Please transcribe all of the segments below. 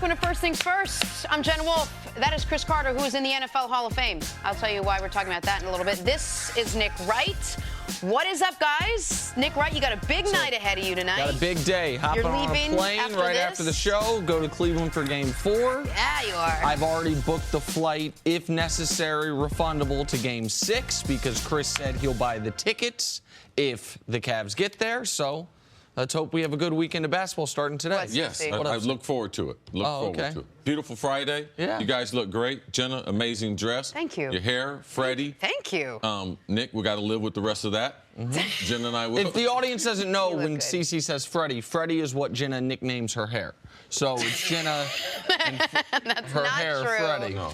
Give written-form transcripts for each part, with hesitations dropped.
Welcome to First Things First. I'm Jen Wolf. That is Chris Carter, who is in the NFL Hall of Fame. I'll tell you why we're talking about that in a little bit. This is Nick Wright. What is up, guys? Nick Wright, you got a big night ahead of you tonight. Got a big day. Hopping on a plane after the show. Go to Cleveland for Game 4. Yeah, you are. I've already booked the flight, if necessary, refundable to Game 6 because Chris said he'll buy the tickets if the Cavs get there. So let's hope we have a good weekend of basketball starting today. Yes, I look forward to it. Look forward to it. Beautiful Friday. Yeah. You guys look great. Jenna, amazing dress. Thank you. Your hair, Freddie. Thank you. Nick, we got to live with the rest of that. Jenna and I will. If the audience doesn't know, when Cece says Freddie, Freddie is what Jenna nicknames her hair. So it's Jenna and her hair, true. Freddie. No,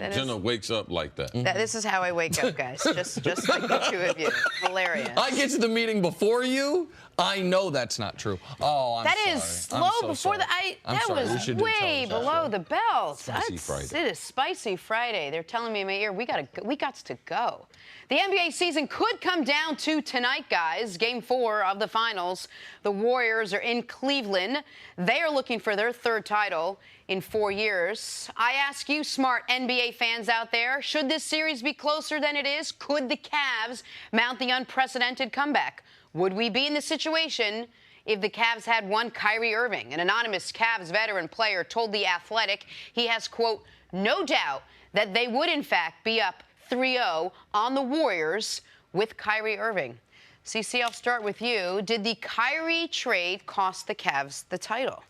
Jenna wakes up like that. This is how I wake up, guys. just like the two of you. Hilarious. I get to the meeting before you. I know that's not true. Oh, I'm sorry. That is low before the. That was way below the belt. Spicy Friday. It is spicy Friday. They're telling me in my ear we got to go. The NBA season could come down to tonight, guys. Game 4 of the finals. The Warriors are in Cleveland. They are looking for their third title in 4 years. I ask you, smart NBA fans out there, should this series be closer than it is? Could the Cavs mount the unprecedented comeback? Would we be in this situation if the Cavs had one Kyrie Irving? An anonymous Cavs veteran player told The Athletic he has, quote, no doubt that they would, in fact, be up 3-0 on the Warriors with Kyrie Irving. CC, I'll start with you. Did the Kyrie trade cost the Cavs the title?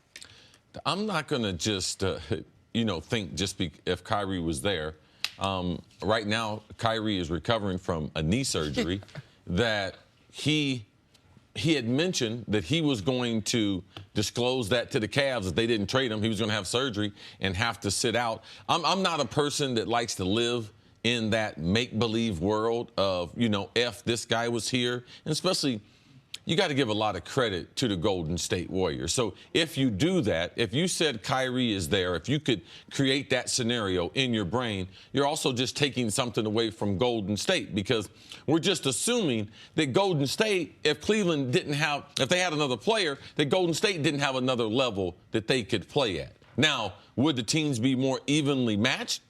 I'm not going to just, think if Kyrie was there. Right now, Kyrie is recovering from a knee surgery that he had mentioned that he was going to disclose that to the Cavs if they didn't trade him. He was going to have surgery and have to sit out. I'm not a person that likes to live in that make-believe world of, if this guy was here. And especially, you got to give a lot of credit to the Golden State Warriors. So if you do that, if you said Kyrie is there, if you could create that scenario in your brain, you're also just taking something away from Golden State because we're just assuming that Golden State, if they had another player, that Golden State didn't have another level that they could play at. Now, would the teams be more evenly matched?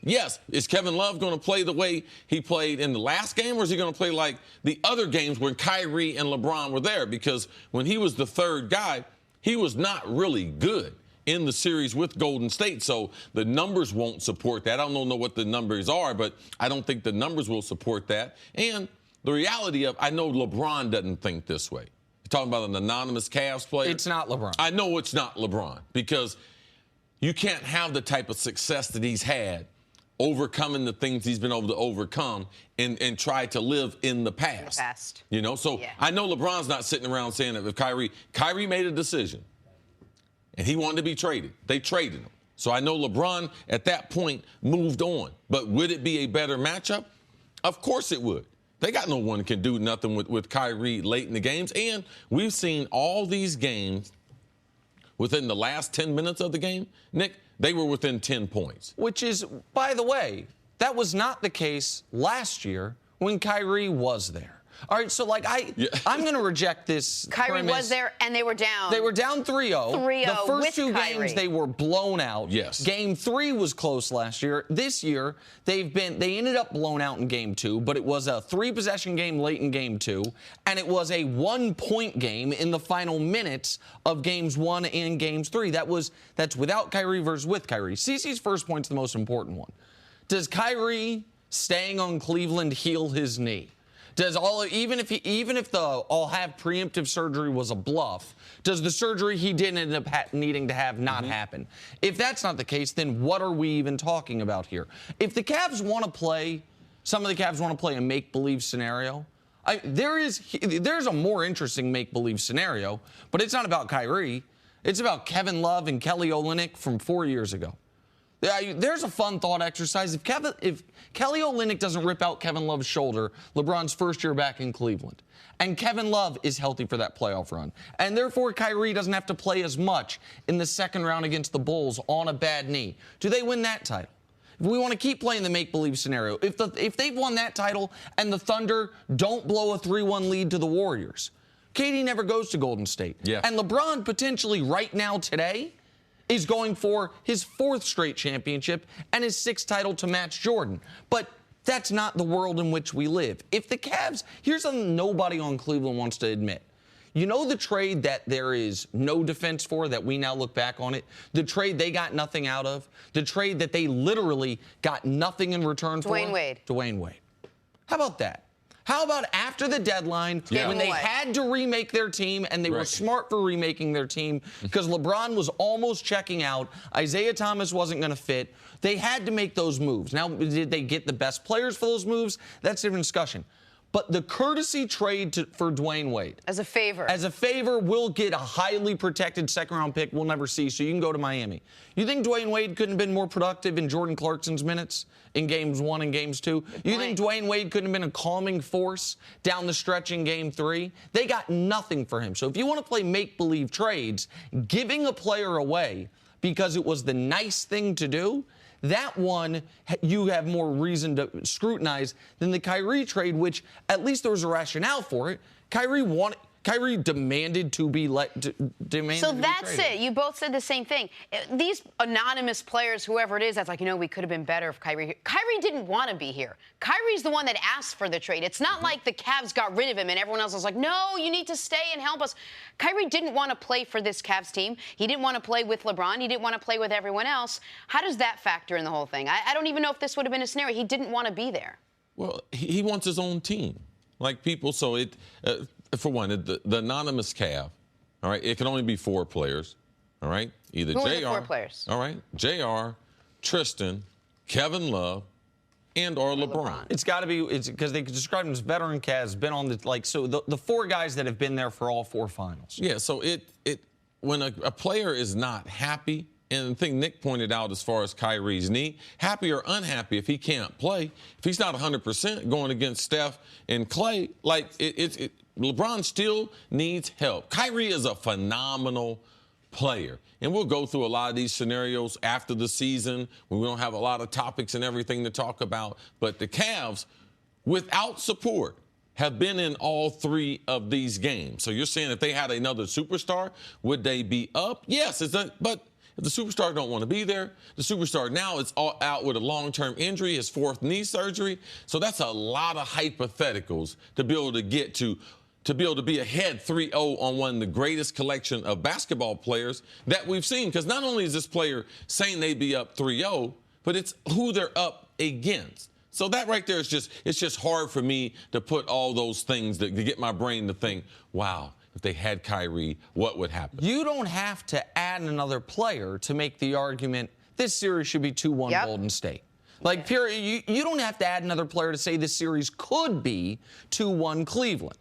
Yes. Is Kevin Love going to play the way he played in the last game, or is he going to play like the other games when Kyrie and LeBron were there? Because when he was the third guy, he was not really good in the series with Golden State. So the numbers won't support that. I don't know what the numbers are, but I don't think the numbers will support that. And the reality of, I know LeBron doesn't think this way. You're talking about an anonymous Cavs player. It's not LeBron. I know it's not LeBron because you can't have the type of success that he's had overcoming the things he's been able to overcome and try to live in the past. So yeah. I know LeBron's not sitting around saying that if Kyrie made a decision and he wanted to be traded, they traded him. So I know LeBron at that point moved on. But would it be a better matchup? Of course it would. They got no one that can do nothing with Kyrie late in the games. And we've seen all these games within the last 10 minutes of the game, Nick, they were within 10 points. Which is, by the way, that was not the case last year when Kyrie was there. All right, so, I'm going to reject this Kyrie premise. was there, and they were down. They were down 3-0. 3-0 The first two Kyrie. games, they were blown out. Yes. Game 3 was close last year. This year, they ended up blown out in Game 2, but it was a 3-possession game late in Game 2, and it was a 1-point game in the final minutes of Games 1 and Games 3. That's without Kyrie versus with Kyrie. CeCe's first point's the most important one. Does Kyrie staying on Cleveland heal his knee? Even if the I'll have preemptive surgery was a bluff, does the surgery he did end up needing to have not happen? If that's not the case, then what are we even talking about here? If the Cavs want to play, some of the Cavs want to play a make-believe scenario, there's a more interesting make-believe scenario, but it's not about Kyrie. It's about Kevin Love and Kelly Olynyk from 4 years ago. There's a fun thought exercise. If Kelly Olynyk doesn't rip out Kevin Love's shoulder, LeBron's first year back in Cleveland, and Kevin Love is healthy for that playoff run, and therefore Kyrie doesn't have to play as much in the second round against the Bulls on a bad knee, do they win that title? If we want to keep playing the make-believe scenario, if they've won that title and the Thunder don't blow a 3-1 lead to the Warriors, KD never goes to Golden State. Yeah. And LeBron potentially right now today is going for his 4th straight championship and his 6th title to match Jordan. But that's not the world in which we live. If the Cavs, here's something nobody on Cleveland wants to admit. You know the trade that there is no defense for, that we now look back on it? The trade they got nothing out of? The trade that they literally got nothing in return for? Dwayne Wade. Dwayne Wade. How about that? How about after the deadline, when they had to remake their team, and they were smart for remaking their team because LeBron was almost checking out, Isaiah Thomas wasn't going to fit, they had to make those moves. Now, did they get the best players for those moves? That's a different discussion. But the courtesy trade for Dwayne Wade. As a favor, we'll get a highly protected 2nd-round pick we'll never see, so you can go to Miami. You think Dwayne Wade couldn't have been more productive in Jordan Clarkson's minutes in Games 1 and Games 2? You think Dwayne Wade couldn't have been a calming force down the stretch in Game 3? They got nothing for him. So if you want to play make-believe trades, giving a player away because it was the nice thing to do, that one you have more reason to scrutinize than the Kyrie trade, which at least there was a rationale for it. Kyrie demanded to be demanded. So to be that's traded. it. You both said the same thing. These anonymous players, whoever it is, that's like, we could have been better if Kyrie. Kyrie didn't want to be here. Kyrie's the one that asked for the trade. It's not like the Cavs got rid of him and everyone else was like, no, you need to stay and help us. Kyrie didn't want to play for this Cavs team. He didn't want to play with LeBron. He didn't want to play with everyone else. How does that factor in the whole thing? I don't even know if this would have been a scenario. He didn't want to be there. Well, he wants his own team. Like people, so it, for one, the anonymous Cav, all right, it can only be 4 players, all right? Either Who JR. are the 4 players? All right, JR, Tristan, Kevin Love, and/or LeBron. It's got to be, it's because they describe him as veteran Cavs, been on the 4 guys that have been there for all 4 finals. Yeah, so when a player is not happy, and the thing Nick pointed out as far as Kyrie's knee, happy or unhappy if he can't play, if he's not 100% going against Steph and Clay, LeBron still needs help. Kyrie is a phenomenal player. And we'll go through a lot of these scenarios after the season when we don't have a lot of topics and everything to talk about. But the Cavs, without support, have been in all 3 of these games. So you're saying if they had another superstar, would they be up? Yes, but if the superstar don't want to be there, the superstar now is all out with a long-term injury, his 4th knee surgery. So that's a lot of hypotheticals to be able to get to be able to be ahead 3-0 on one of the greatest collection of basketball players that we've seen. Because not only is this player saying they'd be up 3-0, but it's who they're up against. So that right there is it's just hard for me to put all those things to get my brain to think, wow, if they had Kyrie, what would happen? You don't have to add another player to make the argument this series should be 2-1 Golden State. You don't have to add another player to say this series could be 2-1 Cleveland.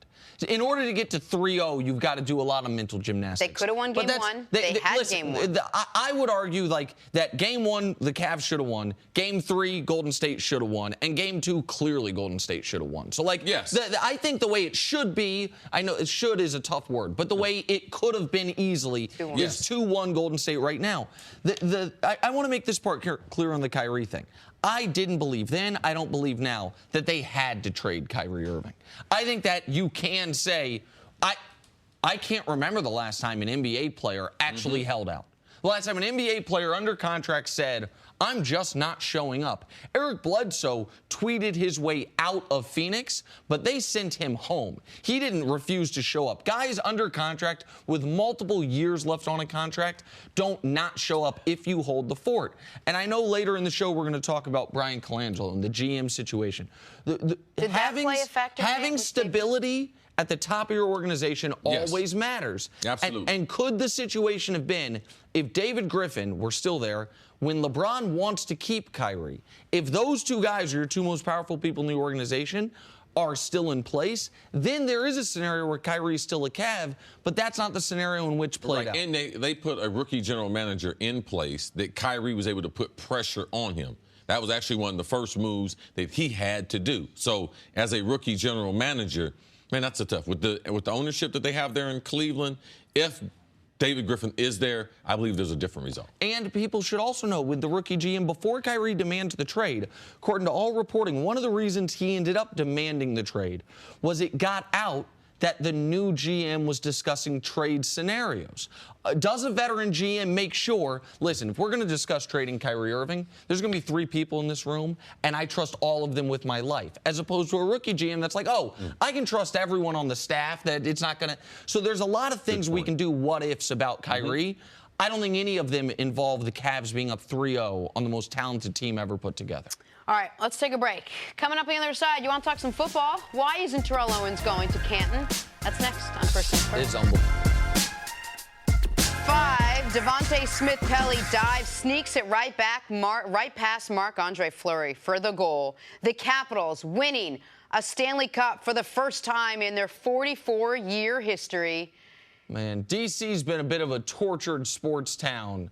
In order to get to 3-0, you've got to do a lot of mental gymnastics. They could have won Game 1. They had Game 1. I would argue that Game 1, the Cavs should have won. Game 3, Golden State should have won. And Game 2, clearly Golden State should have won. So, yes. I think the way it should be, I know should is a tough word, but the way it could have been easily is 2-1 Golden State right now. I want to make this part clear on the Kyrie thing. I didn't believe then, I don't believe now, that they had to trade Kyrie Irving. I think that you can say, I can't remember the last time an NBA player actually held out. The last time an NBA player under contract said, I'm just not showing up. Eric Bledsoe tweeted his way out of Phoenix, but they sent him home. He didn't refuse to show up. Guys under contract with multiple years left on a contract don't not show up if you hold the fort. And I know later in the show we're going to talk about Brian Colangelo and the GM situation. Did that play a factor? Having stability at the top of your organization always matters. Absolutely. And could the situation have been if David Griffin were still there when LeBron wants to keep Kyrie? If those 2 guys are your 2 most powerful people in the organization are still in place, then there is a scenario where Kyrie is still a Cav, but that's not the scenario in which played out. And they put a rookie general manager in place that Kyrie was able to put pressure on him. That was actually one of the first moves that he had to do. So as a rookie general manager, man, that's a tough. With the ownership that they have there in Cleveland, if David Griffin is there, I believe there's a different result. And people should also know, with the rookie GM, before Kyrie demands the trade, according to all reporting, one of the reasons he ended up demanding the trade was it got out that the new GM was discussing trade scenarios. Does a veteran GM make sure, listen, if we're going to discuss trading Kyrie Irving, there's going to be 3 people in this room, and I trust all of them with my life, as opposed to a rookie GM that's like, I can trust everyone on the staff, that it's not going to. So there's a lot of things we can do what-ifs about Kyrie. I don't think any of them involve the Cavs being up 3-0 on the most talented team ever put together. All right, let's take a break. Coming up on the other side, you want to talk some football? Why isn't Terrell Owens going to Canton? That's next on First Things First. It's unbelievable. 5, Devontae Smith-Pelly dives, sneaks it right back, right past Marc-Andre Fleury for the goal. The Capitals winning a Stanley Cup for the first time in their 44-year history. Man, D.C.'s been a bit of a tortured sports town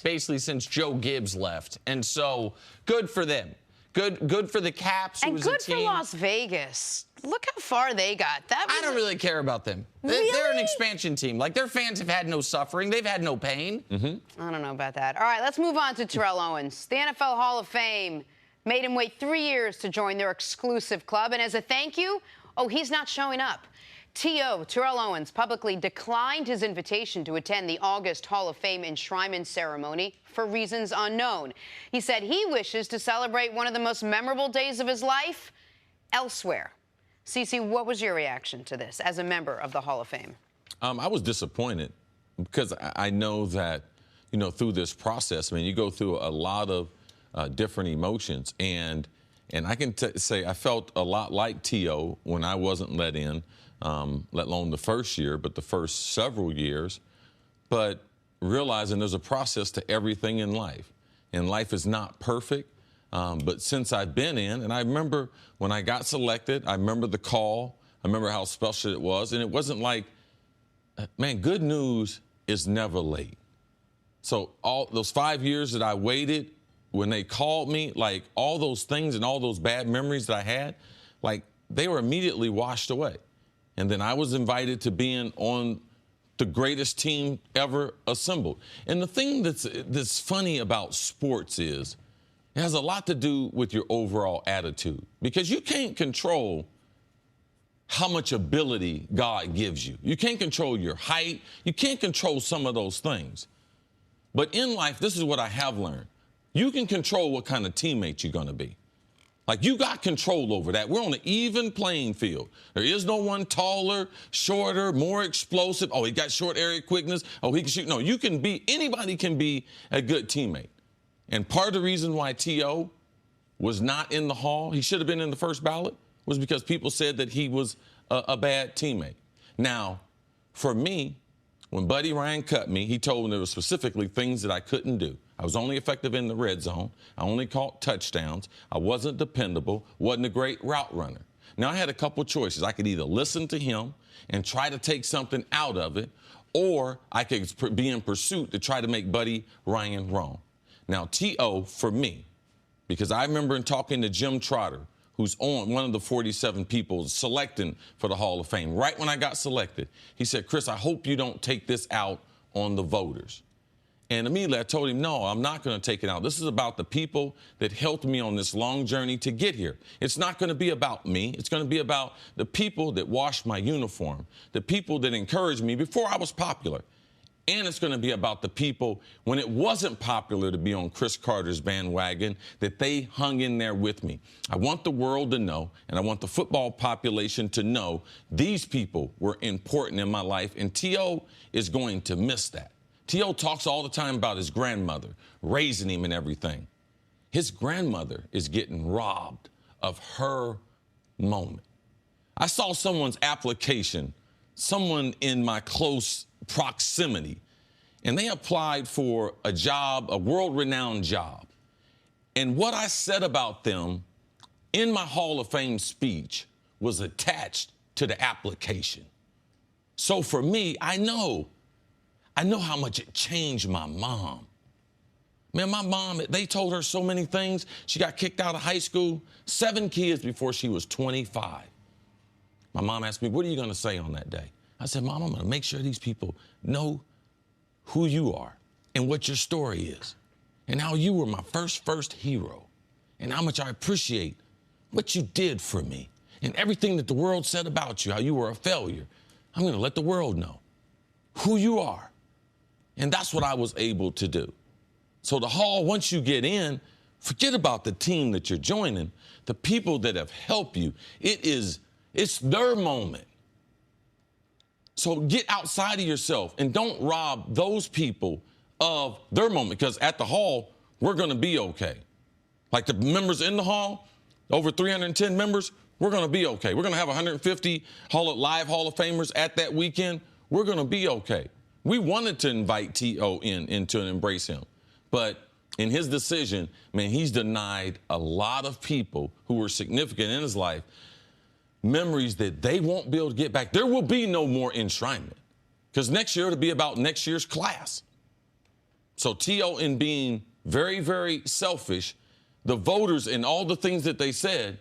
basically since Joe Gibbs left. And so, good for them. Good for the Caps. And good for Las Vegas. Look how far they got. I don't really care about them. Really? They're an expansion team. Like, their fans have had no suffering. They've had no pain. I don't know about that. All right, let's move on to Terrell Owens. The NFL Hall of Fame made him wait 3 years to join their exclusive club. And as a thank you, he's not showing up. T.O. Terrell Owens publicly declined his invitation to attend the August Hall of Fame enshrinement ceremony for reasons unknown. He said he wishes to celebrate one of the most memorable days of his life elsewhere. Cece, what was your reaction to this as a member of the Hall of Fame? I was disappointed because I know that, through this process, you go through a lot of different emotions. And I can say I felt a lot like T.O. when I wasn't let in. Let alone the first year, but the first several years. But realizing there's a process to everything in life. And life is not perfect. But since I've been in, and I remember when I got selected, I remember the call. I remember how special it was. And it wasn't like, man, good news is never late. So all those 5 years that I waited, when they called me, like all those things and all those bad memories that I had, like they were immediately washed away. And then I was invited to being on the greatest team ever assembled. And the thing that's funny about sports is it has a lot to do with your overall attitude, because you can't control how much ability God gives you. You can't control your height. You can't control some of those things. But in life, this is what I have learned. You can control what kind of teammate you're going to be. Like, you got control over that. We're on an even playing field. There is no one taller, shorter, more explosive. Oh, he got short area quickness. Oh, he can shoot. No, anybody can be a good teammate. And part of the reason why T.O. was not in the Hall, he should have been in the first ballot, was because people said that he was a bad teammate. Now, for me, when Buddy Ryan cut me, he told me there were specifically things that I couldn't do. I was only effective in the red zone. I only caught touchdowns. I wasn't dependable, wasn't a great route runner. Now, I had a couple choices. I could either listen to him and try to take something out of it, or I could be in pursuit to try to make Buddy Ryan wrong. Now, T.O., for me, because I remember in talking to Jim Trotter, who's one of the 47 people selecting for the Hall of Fame, right when I got selected, he said, Chris, I hope you don't take this out on the voters. And immediately I told him, no, I'm not going to take it out. This is about the people that helped me on this long journey to get here. It's not going to be about me. It's going to be about the people that washed my uniform, the people that encouraged me before I was popular. And it's going to be about the people, when it wasn't popular to be on Chris Carter's bandwagon, that they hung in there with me. I want the world to know, and I want the football population to know, these people were important in my life, and T.O. is going to miss that. T.O. talks all the time about his grandmother raising him and everything. His grandmother is getting robbed of her moment. I saw someone's application, someone in my close proximity, and they applied for a job, a world-renowned job. And what I said about them in my Hall of Fame speech was attached to the application. So for me, I know how much it changed my mom. Man, my mom, they told her so many things. She got kicked out of high school, 7 kids before she was 25. My mom asked me, what are you going to say on that day? I said, Mom, I'm going to make sure these people know who you are and what your story is and how you were my first hero and how much I appreciate what you did for me and everything that the world said about you, how you were a failure, I'm going to let the world know who you are. And that's what I was able to do. So the Hall, once you get in, forget about the team that you're joining, the people that have helped you. It's their moment. So get outside of yourself and don't rob those people of their moment, because at the Hall, we're going to be okay. Like the members in the Hall, over 310 members, we're going to be okay. We're going to have 150 live Hall of Famers at that weekend. We're going to be okay. We wanted to invite T.O. in to embrace him. But in his decision, man, he's denied a lot of people who were significant in his life memories that they won't be able to get back. There will be no more enshrinement, because next year it'll be about next year's class. So T.O. in being very, very selfish, the voters and all the things that they said,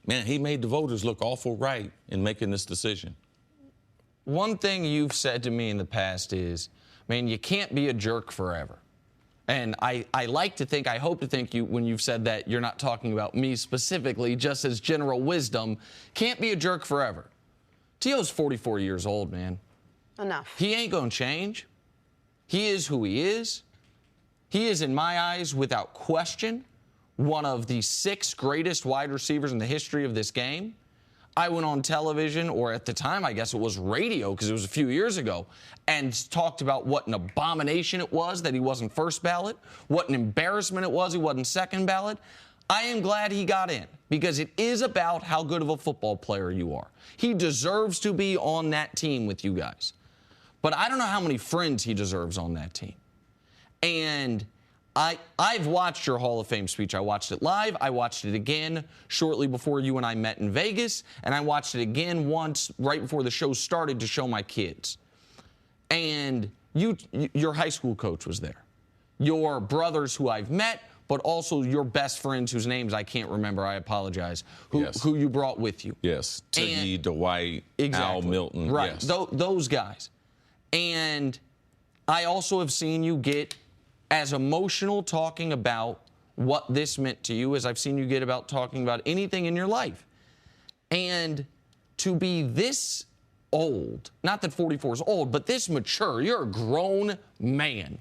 man, he made the voters look awful right in making this decision. One thing you've said to me in the past is, man, you can't be a jerk forever. And I like to think, I hope to think when you've said that, you're not talking about me specifically, just as general wisdom. Can't be a jerk forever. T.O.'s 44 years old, man. Enough. He ain't going to change. He is who he is. He is, in my eyes, without question, one of the 6 greatest wide receivers in the history of this game. I went on television, or at the time, I guess it was radio, because it was a few years ago, and talked about what an abomination it was that he wasn't first ballot, what an embarrassment it was he wasn't second ballot. I am glad he got in, because it is about how good of a football player you are. He deserves to be on that team with you guys. But I don't know how many friends he deserves on that team. And I've watched your Hall of Fame speech. I watched it live. I watched it again shortly before you and I met in Vegas. And I watched it again once right before the show started to show my kids. And your high school coach was there. Your brothers who I've met, but also your best friends whose names I can't remember. I apologize. Who you brought with you. Yes. Tiggy, Dwight, exactly. Al Milton. Right. Yes. Those guys. And I also have seen you get as emotional talking about what this meant to you as I've seen you get about talking about anything in your life. And to be this old, not that 44 is old, but this mature, you're a grown man.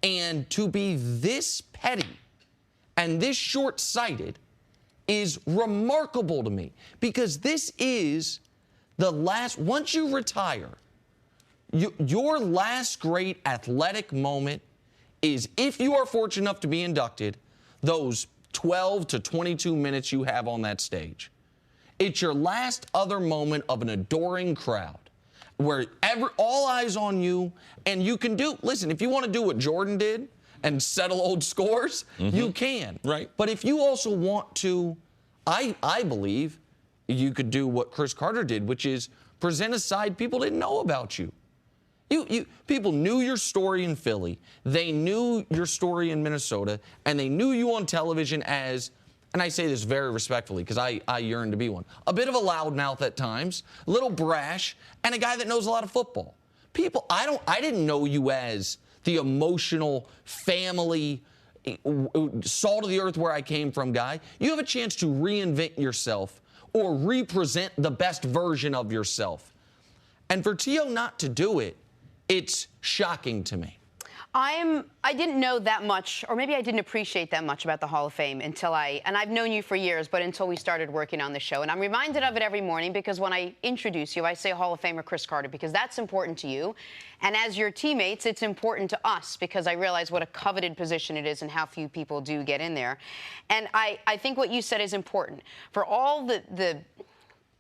And to be this petty and this short-sighted is remarkable to me, because this is the last, once you retire, your last great athletic moment is, if you are fortunate enough to be inducted, those 12 to 22 minutes you have on that stage. It's your last other moment of an adoring crowd where all eyes on you, and you can do, listen, if you want to do what Jordan did and settle old scores, you can. Right. But But if you also want to, I believe you could do what Chris Carter did, which is present a side people didn't know about you. People knew your story in Philly, they knew your story in Minnesota, and they knew you on television as, and I say this very respectfully because I yearn to be one, a bit of a loudmouth at times, a little brash, and a guy that knows a lot of football. People, I didn't know you as the emotional family, salt of the earth where I came from guy. You have a chance to reinvent yourself or represent the best version of yourself. And for T.O. not to do it, it's shocking to me. I didn't know that much, or maybe I didn't appreciate that much about the Hall of Fame until and I've known you for years, but until we started working on the show. And I'm reminded of it every morning because when I introduce you, I say Hall of Famer Chris Carter, because that's important to you. And as your teammates, it's important to us because I realize what a coveted position it is and how few people do get in there. And I think what you said is important. For all the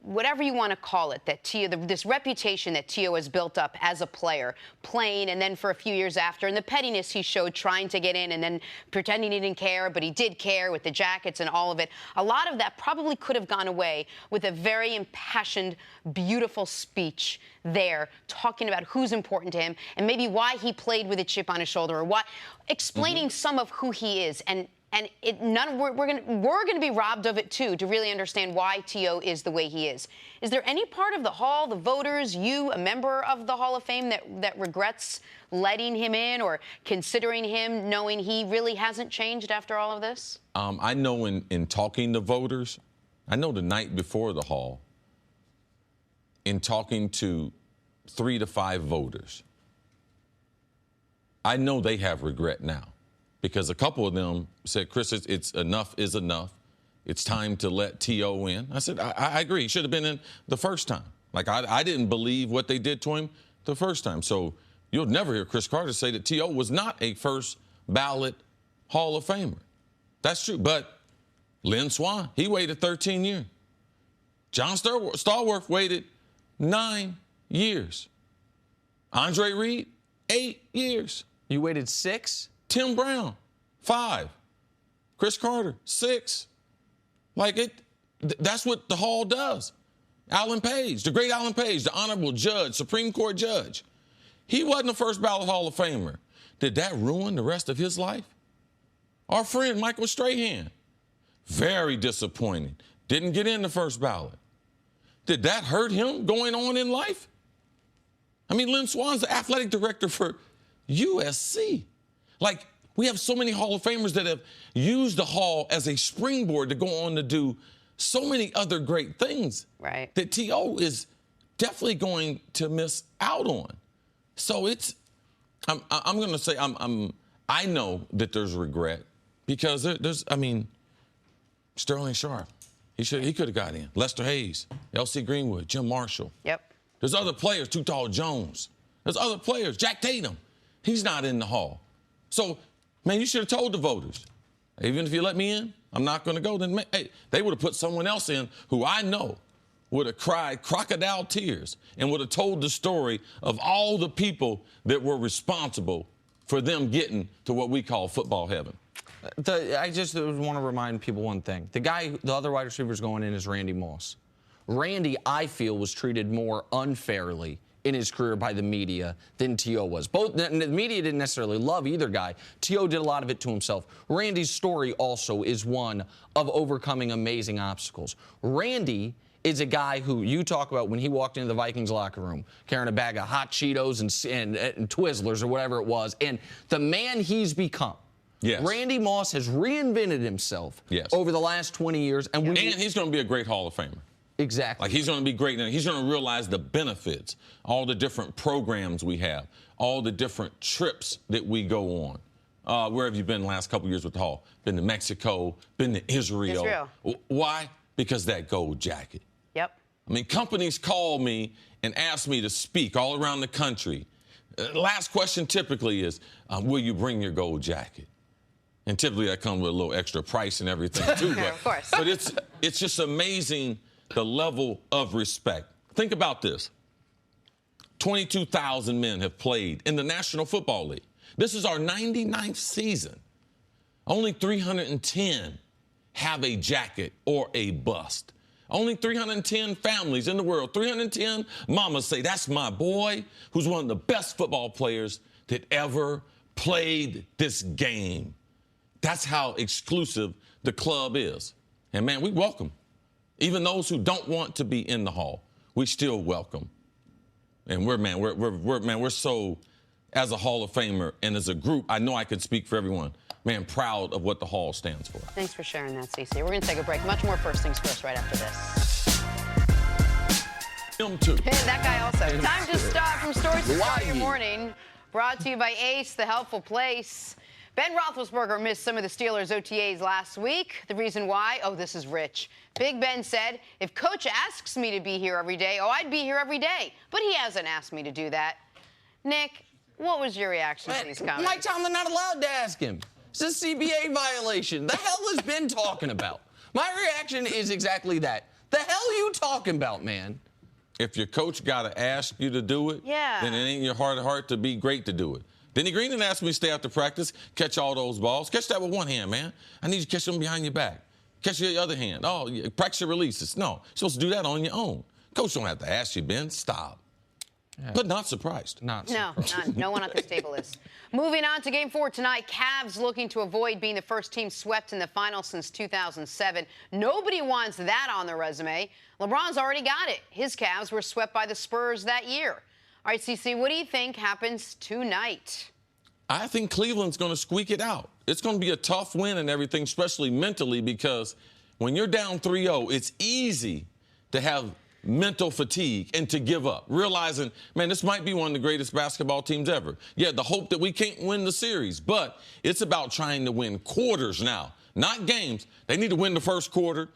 whatever you want to call it, that T.O., this reputation that T.O. has built up as a player, playing, and then for a few years after, and the pettiness he showed trying to get in and then pretending he didn't care, but he did care with the jackets and all of it. A lot of that probably could have gone away with a very impassioned, beautiful speech there, talking about who's important to him and maybe why he played with a chip on his shoulder, or why, explaining some of who he is. And we're going to be robbed of it, too, to really understand why T.O. is the way he is. Is there any part of the Hall, the voters, you, a member of the Hall of Fame, that regrets letting him in or considering him, knowing he really hasn't changed after all of this? I know in talking to voters, I know the night before the Hall, in talking to 3 to 5 voters, I know they have regret now because a couple of them said, Chris, it's enough is enough. It's time to let T.O. in. I said, I agree. He should have been in the first time. Like, I didn't believe what they did to him the first time. So you'll never hear Chris Carter say that T.O. was not a first ballot Hall of Famer. That's true. But Lynn Swann, he waited 13 years. John Stallworth waited 9 years. Andre Reed, 8 years. You waited 6? Tim Brown, 5. Chris Carter, 6. That's what the Hall does. Alan Page, the great Alan Page, the honorable judge, Supreme Court judge. He wasn't a first ballot Hall of Famer. Did that ruin the rest of his life? Our friend Michael Strahan, very disappointing. Didn't get in the first ballot. Did that hurt him going on in life? I mean, Lynn Swann's the athletic director for USC. Like, we have so many Hall of Famers that have used the Hall as a springboard to go on to do so many other great things that T.O. is definitely going to miss out on. So I'm going to say I know that there's regret because there's Sterling Sharp. He could have got in. Lester Hayes, L.C. Greenwood, Jim Marshall. Yep. There's other players, Too Tall Jones. There's other players, Jack Tatum. He's not in the Hall. So, man, you should have told the voters, even if you let me in, I'm not going to go. Then, hey, they would have put someone else in who I know would have cried crocodile tears and would have told the story of all the people that were responsible for them getting to what we call football heaven. I just want to remind people one thing. The other wide receivers going in is Randy Moss. Randy, I feel, was treated more unfairly in his career by the media than T.O. was. The media didn't necessarily love either guy. T.O. did a lot of it to himself. Randy's story also is one of overcoming amazing obstacles. Randy is a guy who you talk about when he walked into the Vikings locker room carrying a bag of hot Cheetos and Twizzlers or whatever it was, and the man he's become. Yes. Randy Moss has reinvented himself over the last 20 years. And he's going to be a great Hall of Famer. Exactly. Like, he's going to be great. And he's going to realize the benefits, all the different programs we have, all the different trips that we go on. Where have you been the last couple years with the Hall? Been to Mexico, been to Israel. Why? Because that gold jacket. Yep. I mean, companies call me and ask me to speak all around the country. Last question typically is, will you bring your gold jacket? And typically that comes with a little extra price and everything, too. But, of course. But it's just amazing the level of respect. Think about this. 22,000 men have played in the National Football League. This is our 99th season. Only 310 have a jacket or a bust. Only 310 families in the world, 310 mamas say, that's my boy who's one of the best football players that ever played this game. That's how exclusive the club is. And, man, we welcome. Even those who don't want to be in the Hall, we still welcome. And we're so, as a Hall of Famer and as a group, I know I can speak for everyone, man, proud of what the Hall stands for. Thanks for sharing that, Stacey. We're going to take a break. Much more First Things First right after this. Him too. And that guy also. Time to stop from Stories to Start Your Morning. Brought to you by Ace, the helpful place. Ben Roethlisberger missed some of the Steelers' OTAs last week. The reason why? Oh, this is rich. Big Ben said, if Coach asks me to be here every day, I'd be here every day. But he hasn't asked me to do that. Nick, what was your reaction to these comments? Mike Tomlin not allowed to ask him. It's a CBA violation. The hell has Ben talking about? My reaction is exactly that. The hell you talking about, man? If your coach got to ask you to do it, then it ain't your heart to be great to do it. Denny Green didn't ask me to stay after practice, catch all those balls. Catch that with one hand, man. I need you to catch them behind your back. Catch your other hand. Oh, practice your releases. No, you're supposed to do that on your own. Coach don't have to ask you, Ben. Stop. Yeah. But not surprised. No, no one at this table is. Moving on to Game 4 tonight, Cavs looking to avoid being the first team swept in the finals since 2007. Nobody wants that on their resume. LeBron's already got it. His Cavs were swept by the Spurs that year. All right, CC, what do you think happens tonight? I think Cleveland's going to squeak it out. It's going to be a tough win and everything, especially mentally, because when you're down 3-0, it's easy to have mental fatigue and to give up, realizing, man, this might be one of the greatest basketball teams ever. Yeah, the hope that we can't win the series, but it's about trying to win quarters now, not games. They need to win the first quarter,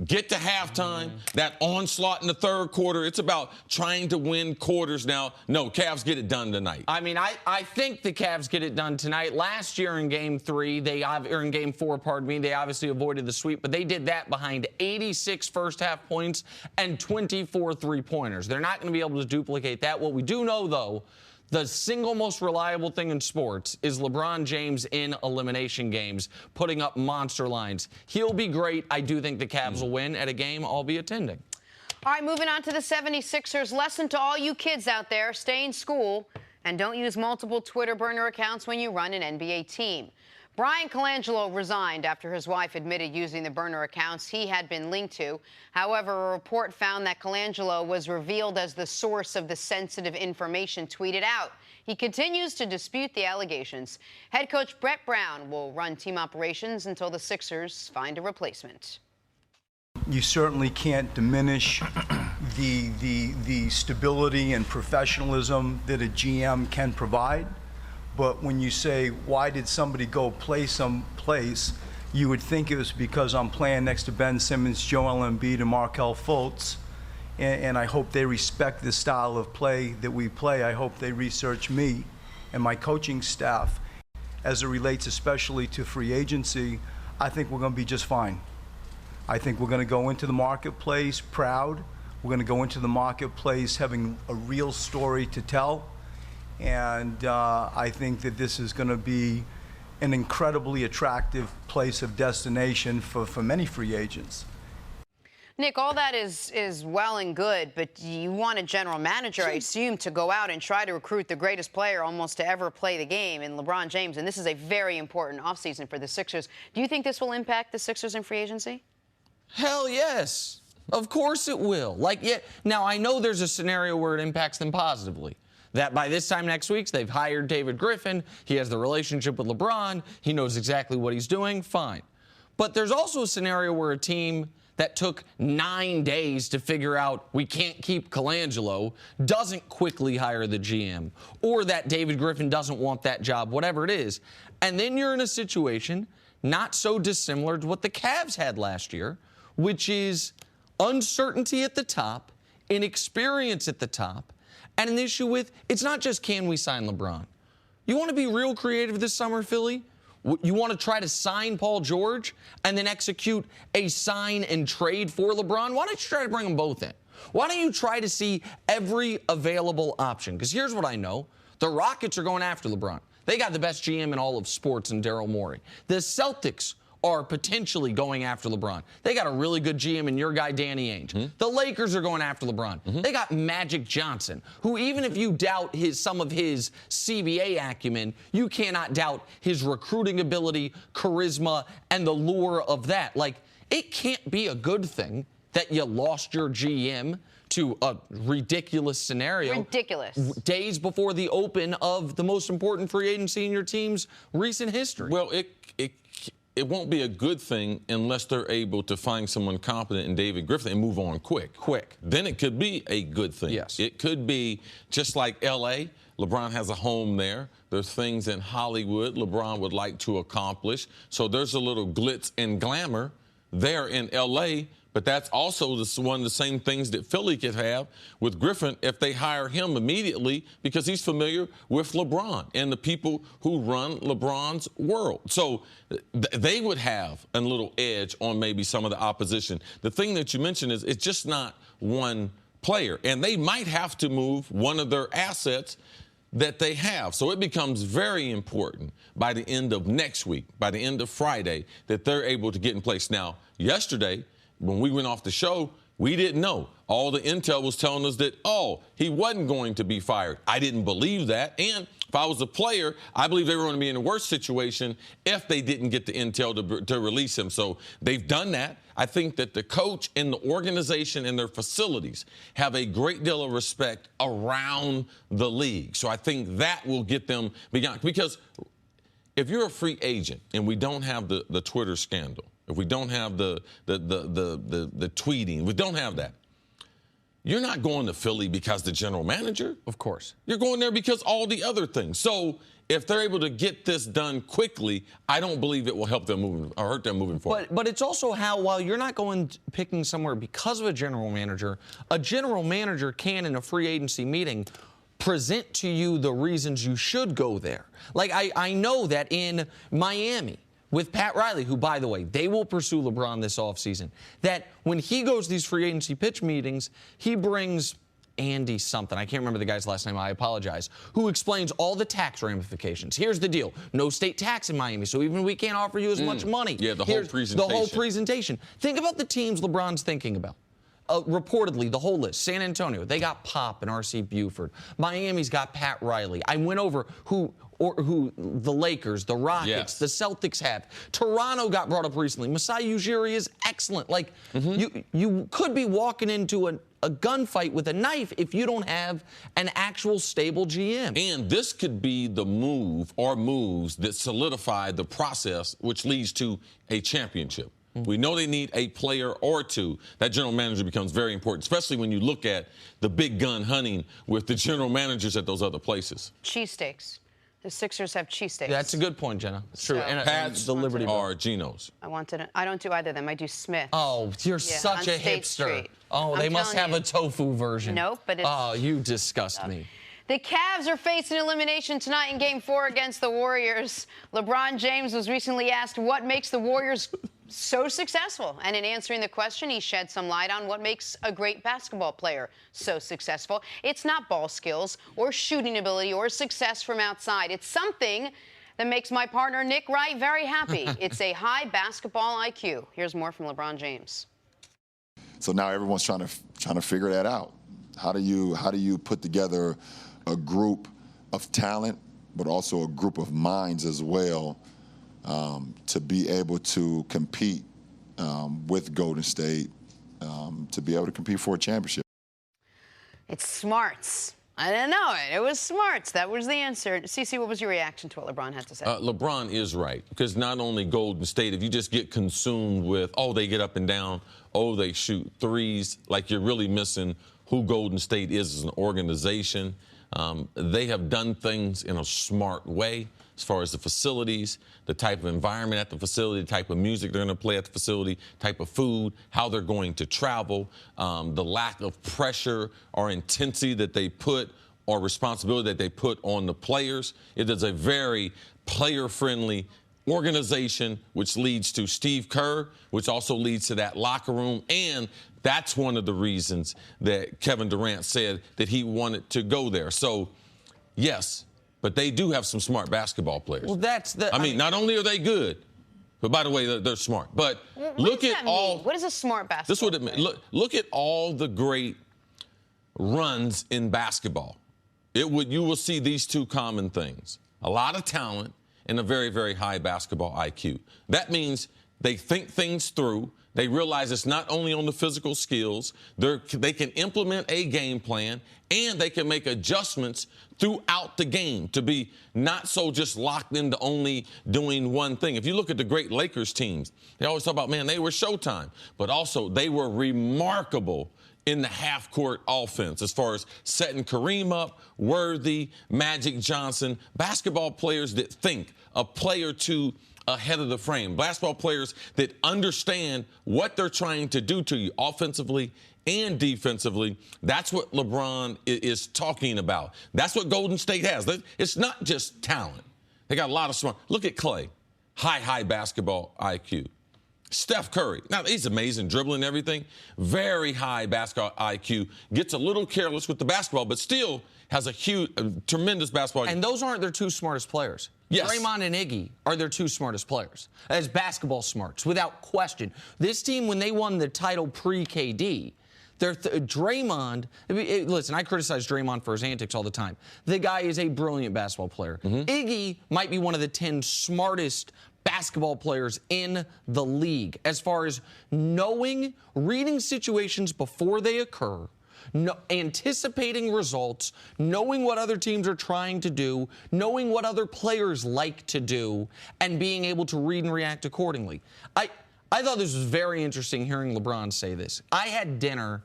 get to halftime, that onslaught in the third quarter. It's about trying to win quarters now. No, Cavs get it done tonight. I mean, I think the Cavs get it done tonight. Last year in Game 3, or in Game 4, pardon me, they obviously avoided the sweep, but they did that behind 86 first-half points and 24 three-pointers. They're not going to be able to duplicate that. What we do know, though, the single most reliable thing in sports is LeBron James in elimination games, putting up monster lines. He'll be great. I do think the Cavs will win at a game I'll be attending. All right, moving on to the 76ers. Lesson to all you kids out there, stay in school and don't use multiple Twitter burner accounts when you run an NBA team. Brian Colangelo resigned after his wife admitted using the burner accounts he had been linked to. However, a report found that Colangelo was revealed as the source of the sensitive information tweeted out. He continues to dispute the allegations. Head coach Brett Brown will run team operations until the Sixers find a replacement. You certainly can't diminish the stability and professionalism that a GM can provide. But when you say, why did somebody go play someplace, you would think it was because I'm playing next to Ben Simmons, Joel Embiid, and Markelle Fultz. And I hope they respect the style of play that we play. I hope they research me and my coaching staff. As it relates especially to free agency, I think we're going to be just fine. I think we're going to go into the marketplace proud. We're going to go into the marketplace having a real story to tell. And I think that this is going to be an incredibly attractive place of destination for many free agents. Nick, all that is well and good, but you want a general manager, I assume, to go out and try to recruit the greatest player almost to ever play the game in LeBron James, and this is a very important offseason for the Sixers. Do you think this will impact the Sixers in free agency? Hell yes. Of course it will. Now, I know there's a scenario where it impacts them positively. That by this time next week, they've hired David Griffin. He has the relationship with LeBron. He knows exactly what he's doing. Fine. But there's also a scenario where a team that took 9 days to figure out we can't keep Colangelo doesn't quickly hire the GM, or that David Griffin doesn't want that job, whatever it is. And then you're in a situation not so dissimilar to what the Cavs had last year, which is uncertainty at the top, inexperience at the top, and an issue with, it's not just can we sign LeBron. You want to be real creative this summer, Philly? You want to try to sign Paul George and then execute a sign and trade for LeBron? Why don't you try to bring them both in? Why don't you try to see every available option? Because here's what I know. The Rockets are going after LeBron. They got the best GM in all of sports in Daryl Morey. The Celtics are potentially going after LeBron. They got a really good GM in your guy, Danny Ainge. The Lakers are going after LeBron. They got Magic Johnson, who even if you doubt some of his CBA acumen, you cannot doubt his recruiting ability, charisma, and the lure of that. It can't be a good thing that you lost your GM to a ridiculous scenario. Ridiculous. Days before the open of the most important free agency in your team's recent history. Well, it won't be a good thing unless they're able to find someone competent in David Griffin and move on quick. Then it could be a good thing. Yes. It could be just like L.A. LeBron has a home there. There's things in Hollywood LeBron would like to accomplish. So there's a little glitz and glamour there in L.A., but that's also one of the same things that Philly could have with Griffin if they hire him immediately because he's familiar with LeBron and the people who run LeBron's world. So they would have a little edge on maybe some of the opposition. The thing that you mentioned is it's just not one player, and they might have to move one of their assets that they have. So it becomes very important by the end of next week, by the end of Friday, that they're able to get in place. Now, yesterday, when we went off the show, we didn't know. All the intel was telling us that, he wasn't going to be fired. I didn't believe that. And if I was a player, I believe they were going to be in a worse situation if they didn't get the intel to release him. So they've done that. I think that the coach and the organization and their facilities have a great deal of respect around the league. So I think that will get them beyond. Because if you're a free agent and we don't have the Twitter scandal, if we don't have the tweeting, we don't have that, you're not going to Philly because the general manager. Of course. You're going there because all the other things. So if they're able to get this done quickly, I don't believe it will help them moving or hurt them moving forward. But it's also how, while you're not picking somewhere because of a general manager can, in a free agency meeting, present to you the reasons you should go there. Like, I know that in Miami, with Pat Riley, who, by the way, they will pursue LeBron this offseason, that when he goes to these free agency pitch meetings, he brings Andy something, I can't remember the guy's last name, I apologize, who explains all the tax ramifications. Here's the deal. No state tax in Miami, so even we can't offer you as much money. Yeah, the whole presentation. The whole presentation. Think about the teams LeBron's thinking about. Reportedly, the whole list. San Antonio, they got Pop and R.C. Buford. Miami's got Pat Riley. I went over who the Lakers, the Rockets, yes, the Celtics have. Toronto got brought up recently. Masai Ujiri is excellent. Like, you could be walking into a gunfight with a knife if you don't have an actual stable GM. And this could be the move or moves that solidify the process, which leads to a championship. We know they need a player or two. That general manager becomes very important, especially when you look at the big gun hunting with the general managers at those other places. Cheesesteaks. The Sixers have cheesesteaks. That's a good point, Jenna. It's true. So, and Pat's the Liberty or Geno's. I don't do either of them. I do Smith. Oh, you're such on a State hipster. Street. Oh, they must have telling a tofu version. Nope, but it's... Oh, you disgust me. The Cavs are facing elimination tonight in Game 4 against the Warriors. LeBron James was recently asked what makes the Warriors so successful. And in answering the question, he shed some light on what makes a great basketball player so successful. It's not ball skills or shooting ability or success from outside. It's something that makes my partner Nick Wright very happy. It's a high basketball IQ. Here's more from LeBron James. So now everyone's trying to figure that out. How do you put together a group of talent, but also a group of minds as well, to be able to compete with Golden State, to be able to compete for a championship? It's smarts. I didn't know it. It was smarts. That was the answer. Cece, what was your reaction to what LeBron had to say? LeBron is right, because not only Golden State, if you just get consumed with, oh, they get up and down, oh, they shoot threes, like you're really missing who Golden State is as an organization. They have done things in a smart way as far as the facilities, the type of environment at the facility, the type of music they're going to play at the facility, type of food, how they're going to travel, the lack of pressure or intensity that they put or responsibility that they put on the players. It is a very player-friendly organization, which leads to Steve Kerr, which also leads to that locker room. And that's one of the reasons that Kevin Durant said that he wanted to go there. So, yes, but they do have some smart basketball players. Well, I mean, not only are they good, but by the way, they're smart. But look at all. What is a smart basketball? This is what it means. Look at all the great runs in basketball. You will see these two common things: a lot of talent and a very, very high basketball IQ. That means they think things through. They realize it's not only on the physical skills. They can implement a game plan, and they can make adjustments throughout the game to be not so just locked into only doing one thing. If you look at the great Lakers teams, they always talk about, man, they were Showtime, but also they were remarkable in the half-court offense as far as setting Kareem up, Worthy, Magic Johnson, basketball players that think a play or two ahead of the frame, basketball players that understand what they're trying to do to you offensively and defensively. That's what LeBron is talking about. That's what Golden State has. It's not just talent. They got a lot of smart. Look at Clay, high basketball IQ. Steph Curry, now he's amazing, dribbling everything, very high basketball IQ, gets a little careless with the basketball, but still has a tremendous basketball IQ. And those aren't their two smartest players. Yes. Draymond and Iggy are their two smartest players as basketball smarts, without question. This team, when they won the title pre-KD, Draymond, listen, I criticize Draymond for his antics all the time. The guy is a brilliant basketball player. Iggy might be one of the 10 smartest basketball players in the league as far as reading situations before they occur, anticipating results, knowing what other teams are trying to do, knowing what other players like to do, and being able to read and react accordingly. I thought this was very interesting hearing LeBron say this. I had dinner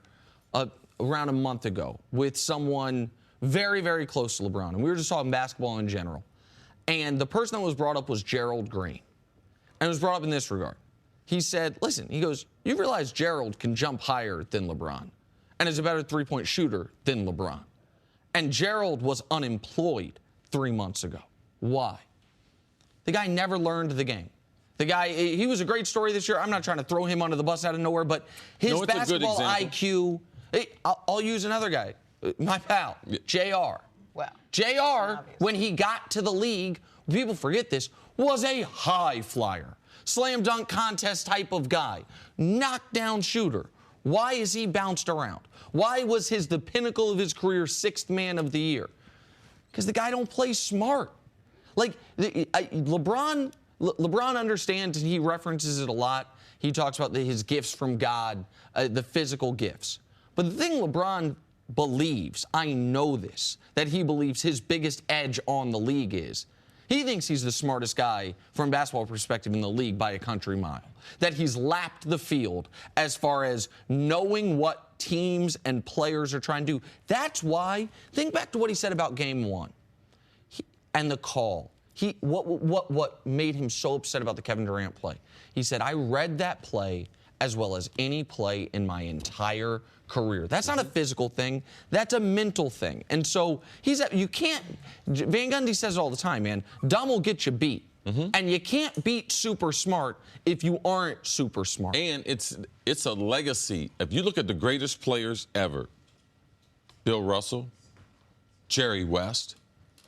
around a month ago with someone very, very close to LeBron, and we were just talking basketball in general. And the person that was brought up was Gerald Green. And it was brought up in this regard. He said, listen, he goes, you realize Gerald can jump higher than LeBron and is a better three-point shooter than LeBron. And Gerald was unemployed 3 months ago. Why? The guy never learned the game. The guy, he was a great story this year. I'm not trying to throw him under the bus out of nowhere, but his basketball IQ, I'll use another guy, my pal, JR. Wow. JR, when he got to the league, people forget this, was a high flyer. Slam dunk contest type of guy. Knockdown shooter. Why is he bounced around? Why was the pinnacle of his career 6th man of the year? Because the guy don't play smart. Like, LeBron understands, and he references it a lot. He talks about his gifts from God, the physical gifts. But the thing LeBron believes, I know this, that he believes his biggest edge on the league is, he thinks he's the smartest guy from a basketball perspective in the league by a country mile. That he's lapped the field as far as knowing what teams and players are trying to do. That's why, think back to what he said about Game 1 and the call. What made him so upset about the Kevin Durant play? He said, I read that play as well as any play in my entire career. That's not a physical thing. That's a mental thing. And so you can't, Van Gundy says it all the time, man, dumb will get you beat. And you can't beat super smart if you aren't super smart. And it's a legacy. If you look at the greatest players ever, Bill Russell, Jerry West,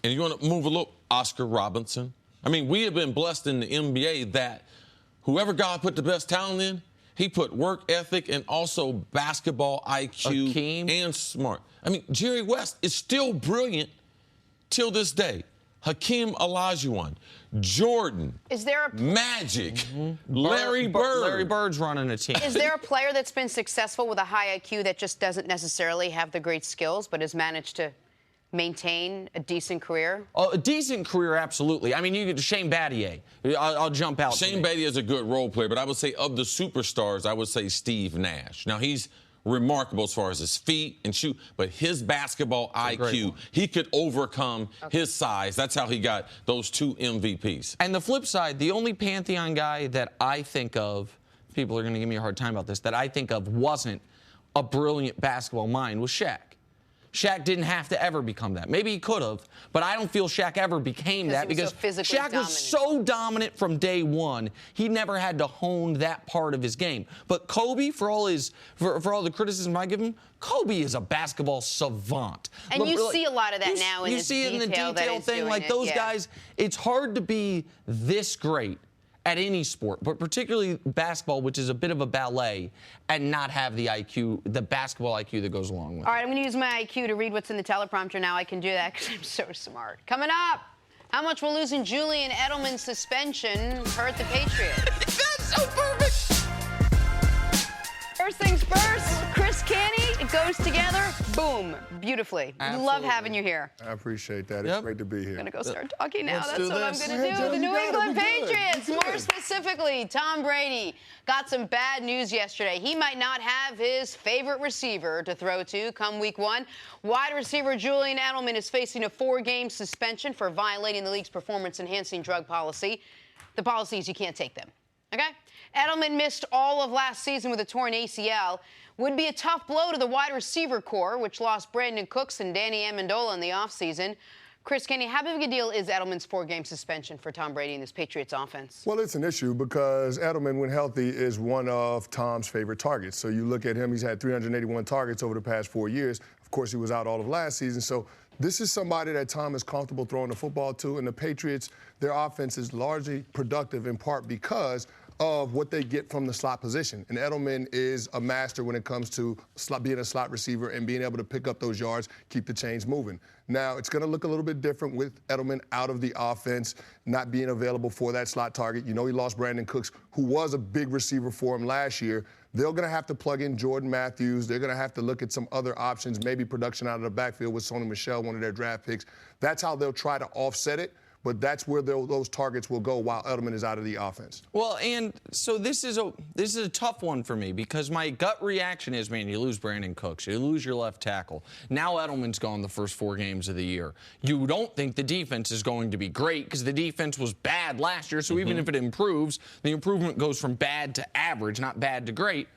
and you want to move a little, Oscar Robertson. I mean, we have been blessed in the NBA that whoever God put the best talent in, he put work ethic and also basketball IQ and smart. I mean, Jerry West is still brilliant till this day. Hakeem Olajuwon, Jordan, Magic, Larry Bird. Larry Bird's running a team. Is there a player that's been successful with a high IQ that just doesn't necessarily have the great skills but has managed to maintain a decent career? Oh, a decent career, absolutely. I mean, you get Shane Battier. I'll jump out. Shane Battier is a good role player, but I would say of the superstars, I would say Steve Nash. Now, he's remarkable as far as his feet and shoot, but his basketball IQ, he could overcome his size. That's how he got those 2 MVPs. And the flip side, the only Pantheon guy that I think of, people are going to give me a hard time about this, that I think of wasn't a brilliant basketball mind was Shaq. Shaq didn't have to ever become that. Maybe he could have, but I don't feel Shaq ever became that because Shaq was so dominant from day one. He never had to hone that part of his game. But Kobe, for all the criticism I give him, Kobe is a basketball savant. And you see a lot of that now in this detail. You see it in the detail thing, like those guys. It's hard to be this great at any sport, but particularly basketball, which is a bit of a ballet, and not have the IQ, the basketball IQ that goes along with it. All right, I'm going to use my IQ to read what's in the teleprompter now. I can do that because I'm so smart. Coming up, how much will losing Julian Edelman's suspension hurt the Patriots? That's so perfect! First things first, Chris Canton, it goes together, boom, beautifully. Absolutely. Love having you here. I appreciate that. It's great to be here. I'm going to go start talking now. Let's That's do what I'm this. going to do. The New England Patriots, Good. more specifically, Tom Brady got some bad news yesterday. He might not have his favorite receiver to throw to come week 1. Wide receiver Julian Edelman is facing a 4-game suspension for violating the league's performance-enhancing drug policy. The policy is you can't take them. Okay? Edelman missed all of last season with a torn ACL. Would be a tough blow to the wide receiver core, which lost Brandon Cooks and Danny Amendola in the offseason. Chris Canton, how big a deal is Edelman's 4-game suspension for Tom Brady and this Patriots offense? Well, it's an issue because Edelman, when healthy, is one of Tom's favorite targets. So you look at him, he's had 381 targets over the past 4 years. Of course, he was out all of last season. So this is somebody that Tom is comfortable throwing the football to. And the Patriots, their offense is largely productive in part because of what they get from the slot position. And Edelman is a master when it comes to being a slot receiver and being able to pick up those yards, keep the chains moving. Now, it's going to look a little bit different with Edelman out of the offense, not being available for that slot target. You know, he lost Brandon Cooks, who was a big receiver for him last year. They're going to have to plug in Jordan Matthews. They're going to have to look at some other options, maybe production out of the backfield with Sony Michel, one of their draft picks. That's how they'll try to offset it. but that's where those targets will go while Edelman is out of the offense. Well, and so this is a tough one for me because my gut reaction is, man, you lose Brandon Cooks, you lose your left tackle. Now Edelman's gone the first 4 games of the year. You don't think the defense is going to be great because the defense was bad last year, so even if it improves, the improvement goes from bad to average, not bad to great.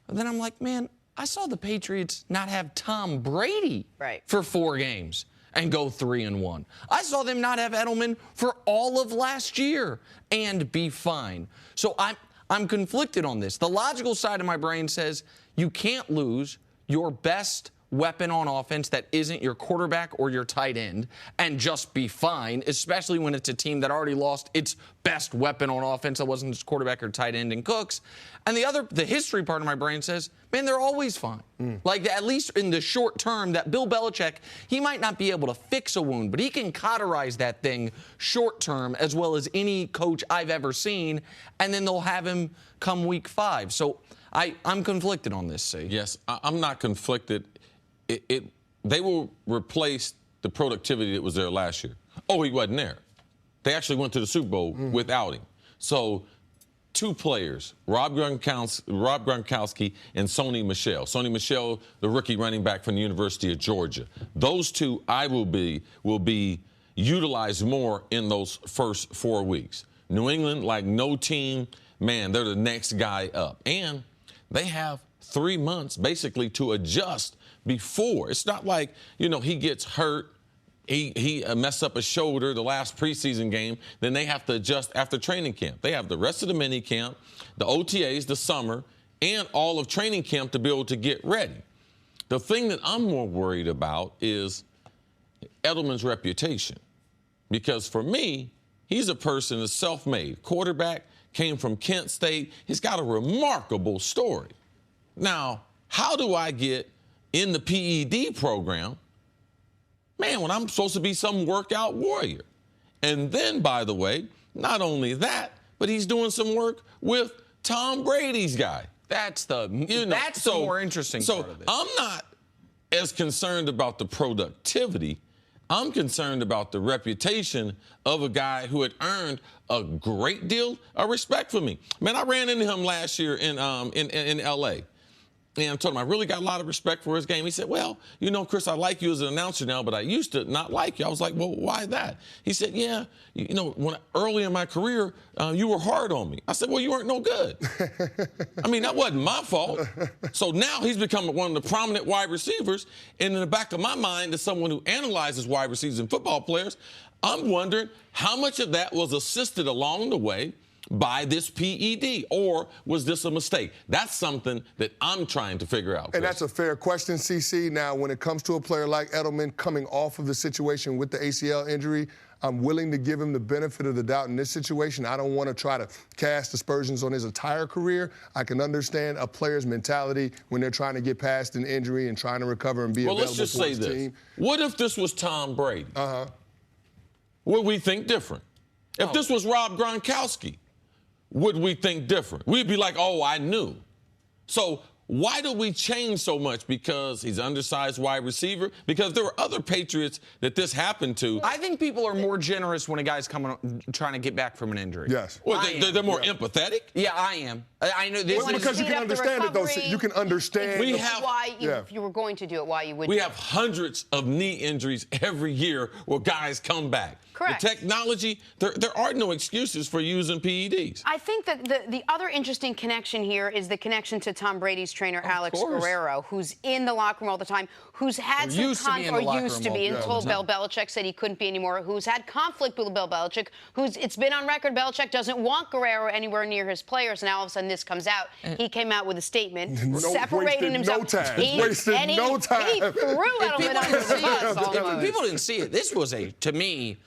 And then I'm like, man, I saw the Patriots not have Tom Brady for 4 games and go 3-1. I saw them not have Edelman for all of last year and be fine. So I'm conflicted on this. The logical side of my brain says you can't lose your best weapon on offense that isn't your quarterback or your tight end and just be fine, especially when it's a team that already lost its best weapon on offense that wasn't its quarterback or tight end in Cooks. And the history part of my brain says, man, they're always fine. Like, at least in the short term, that Bill Belichick, he might not be able to fix a wound, but he can cauterize that thing short term as well as any coach I've ever seen, and then they'll have him come week 5. So I'm conflicted on this, see? Yes, I'm not conflicted. They will replace the productivity that was there last year. Oh, he wasn't there. They actually went to the Super Bowl without him. So 2 players, Rob Gronkowski and Sony Michel. Sony Michel, the rookie running back from the University of Georgia. Those 2 will be utilized more in those first 4 weeks. New England, like no team, man, they're the next guy up. And they have 3 months basically to adjust before. It's not like, he gets hurt, he messed up a shoulder the last preseason game, then they have to adjust after training camp. They have the rest of the mini camp, the OTAs, the summer, and all of training camp to be able to get ready. The thing that I'm more worried about is Edelman's reputation. Because for me, he's a person that's self-made. Quarterback, came from Kent State. He's got a remarkable story. Now, how do I get in the PED program, man, when I'm supposed to be some workout warrior? And then, by the way, not only that, but he's doing some work with Tom Brady's guy. That's the more interesting part of this. I'm not as concerned about the productivity. I'm concerned about the reputation of a guy who had earned a great deal of respect for me. Man, I ran into him last year in L.A., and I told him I really got a lot of respect for his game. He said, well, Chris, I like you as an announcer now, but I used to not like you. I was like, well, why that? He said, yeah, when early in my career, you were hard on me. I said, well, you weren't no good. I mean, that wasn't my fault. So now he's become one of the prominent wide receivers. And in the back of my mind, as someone who analyzes wide receivers and football players, I'm wondering how much of that was assisted along the way by this PED, or was this a mistake? That's something that I'm trying to figure out, Chris. And that's a fair question, CC. Now, when it comes to a player like Edelman coming off of the situation with the ACL injury, I'm willing to give him the benefit of the doubt in this situation. I don't want to try to cast aspersions on his entire career. I can understand a player's mentality when they're trying to get past an injury and trying to recover and be available let's just for say his this. team. What if this was Tom Brady? Would we think different? If this was Rob Gronkowski, would we think different? We'd be like, oh, I knew. So why do we change so much? Because he's undersized wide receiver? Because there were other Patriots that this happened to. I think people are more generous when a guy's trying to get back from an injury. Yes. Well, they're more empathetic? Yeah, I am. I know this Well, because you can understand it, though. You can understand. If you were going to do it, why you would. We have hundreds of knee injuries every year where guys come back. Correct. The technology, there are no excuses for using PEDs. I think that the other interesting connection here is the connection to Tom Brady's trainer, Alex Guerrero, who's in the locker room all the time, who's had some used to be until Bill Belichick said he couldn't be anymore, who's had conflict with Bill Belichick, it's been on record Belichick doesn't want Guerrero anywhere near his players. Now all of a sudden this comes out. He came out with a statement separating himself. Wasted no time. He threw Edelman under the bus almost. People didn't see it. This was, to me,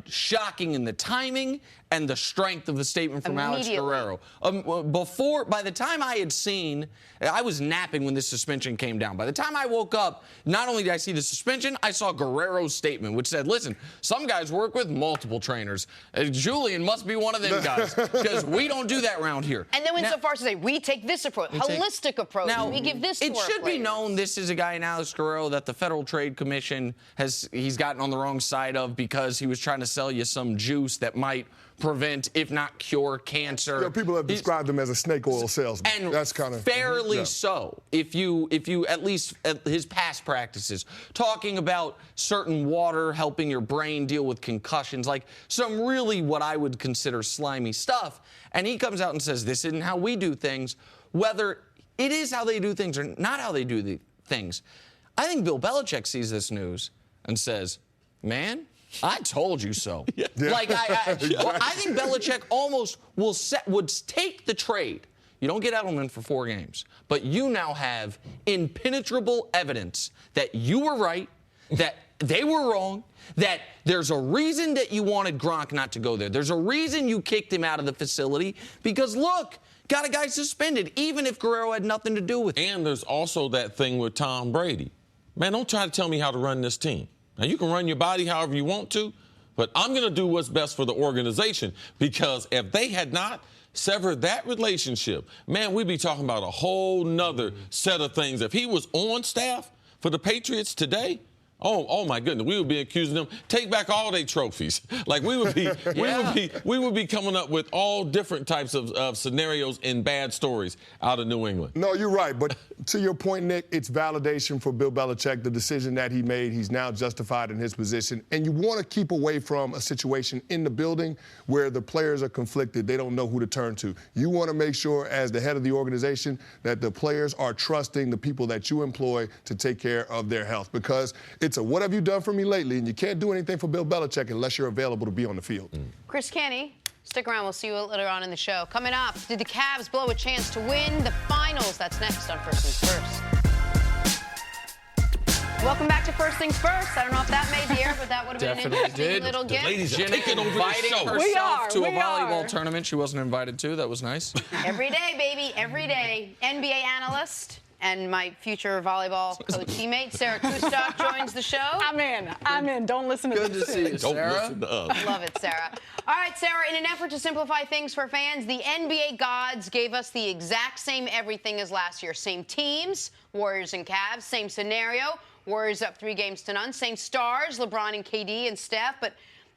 shocking in the timing and the strength of the statement from Alex Guerrero. By the time I had seen, I was napping when this suspension came down. By the time I woke up, not only did I see the suspension, I saw Guerrero's statement, which said, listen, some guys work with multiple trainers. Julian must be one of them guys, because we don't do that around here. And then went so far as to say, we take this approach, holistic approach. Now, we give this to our It should players. be known this is a guy in Alex Guerrero that the Federal Trade Commission he's gotten on the wrong side of because he was trying to sell you some juice that might prevent, if not cure, cancer. Yeah, people have described him as a snake oil salesman. And that's kind of fairly so. If you at least his past practices, talking about certain water helping your brain deal with concussions, like some really what I would consider slimy stuff. And he comes out and says, this isn't how we do things. Whether it is how they do things or not how they do the things, I think Bill Belichick sees this news and says, man, I told you so. Yeah. Like, I think Belichick almost would take the trade. You don't get Edelman for 4 games, but you now have impenetrable evidence that you were right, that they were wrong, that there's a reason that you wanted Gronk not to go there. There's a reason you kicked him out of the facility because, look, got a guy suspended, even if Guerrero had nothing to do with it. And there's also that thing with Tom Brady. Man, don't try to tell me how to run this team. Now, you can run your body however you want to, but I'm going to do what's best for the organization, because if they had not severed that relationship, man, we'd be talking about a whole nother set of things. If he was on staff for the Patriots today, oh my goodness, we would be accusing them, take back all their trophies. Like we would be coming up with all different types of scenarios and bad stories out of New England. No, you're right. But to your point, Nick, it's validation for Bill Belichick, the decision that he made. He's now justified in his position. And you want to keep away from a situation in the building where the players are conflicted. They don't know who to turn to. You want to make sure, as the head of the organization, that the players are trusting the people that you employ to take care of their health. Because it's a what have you done for me lately? And you can't do anything for Bill Belichick unless you're available to be on the field. Chris Canty, stick around. We'll see you later on in the show. Coming up, did the Cavs blow a chance to win the finals? That's next on First Things First. Welcome back to First Things First. I don't know if that made the air, but that would have been an interesting little gift. Ladies are taking over the show. Herself to a volleyball tournament she wasn't invited to. That was nice. Every day, baby, every day. NBA analyst and my future volleyball coach teammate, Sarah Kustok, joins the show. I'm in. Don't listen to Good to see you, Sarah. Don't listen to us. Love it, Sarah. All right, Sarah, in an effort to simplify things for fans, the NBA gods gave us the exact same everything as last year. Same teams, Warriors and Cavs, same scenario, Warriors up 3-0. Same stars, LeBron and KD and Steph, but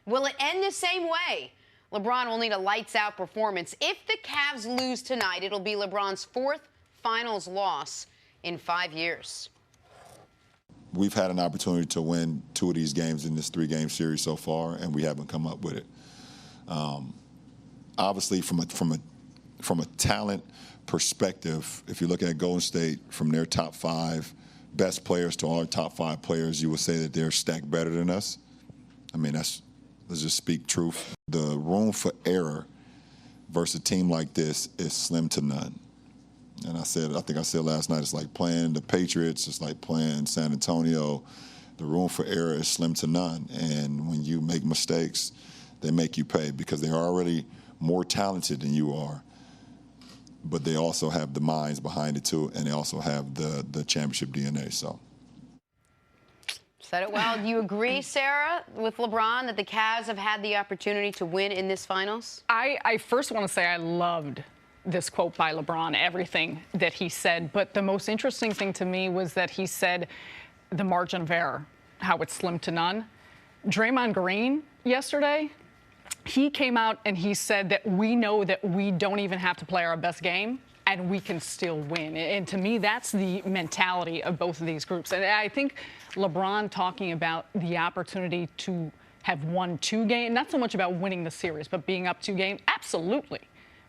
will it end the same way? LeBron will need a lights-out performance. If the Cavs lose tonight, it'll be LeBron's 4th finals loss in 5 years. We've had an opportunity to win 2 of these games in this 3-game series so far, and we haven't come up with it. Obviously, from a talent perspective, if you look at Golden State, from their top 5 best players to our top 5 players, you would say that they're stacked better than us. I mean, let's just speak truth. The room for error versus a team like this is slim to none. And I think I said last night, it's like playing the Patriots, it's like playing San Antonio. The room for error is slim to none. And when you make mistakes, they make you pay because they're already more talented than you are. But they also have the minds behind it, too, and they also have the championship DNA. So. Said it well. Do you agree, Sarah, with LeBron that the Cavs have had the opportunity to win in this finals? I first want to say I loved this quote by LeBron, everything that he said. But the most interesting thing to me was that he said the margin of error, how it's slim to none. Draymond Green yesterday, he came out and he said that we know that we don't even have to play our best game and we can still win. And to me, that's the mentality of both of these groups. And I think LeBron talking about the opportunity to have won 2 games, not so much about winning the series, but being up 2 games, absolutely.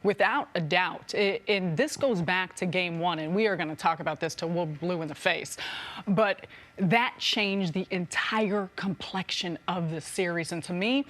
Without a doubt. And this goes back to game 1, and we are going to talk about this till we're blue in the face. But that changed the entire complexion of the series. And to me,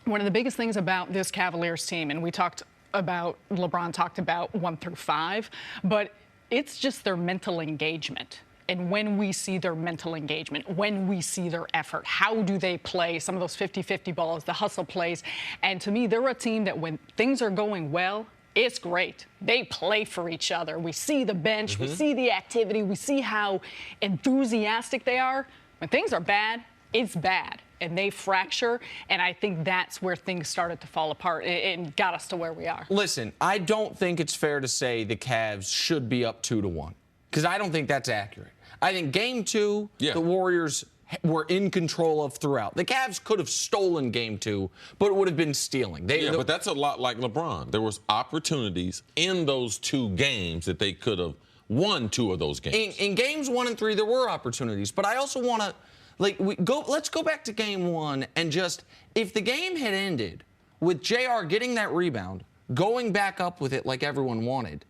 one of the biggest things about this Cavaliers team, and LeBron talked about 1 through 5, but it's just their mental engagement. And when we see their mental engagement, when we see their effort, how do they play some of those 50-50 balls, the hustle plays? And to me, they're a team that when things are going well, it's great. They play for each other. We see the bench, we see the activity, we see how enthusiastic they are. When things are bad, it's bad. And they fracture, and I think that's where things started to fall apart and got us to where we are. Listen, I don't think it's fair to say the Cavs should be up 2-1, because I don't think that's accurate. I think Game 2, the Warriors were in control of throughout. The Cavs could have stolen Game 2, but it would have been stealing. But that's a lot like LeBron. There was opportunities in those 2 games that they could have won 2 of those games. In Games 1 and 3, there were opportunities, but I also want to, let's go back to Game 1 and just, if the game had ended with JR getting that rebound, going back up with it like everyone wanted,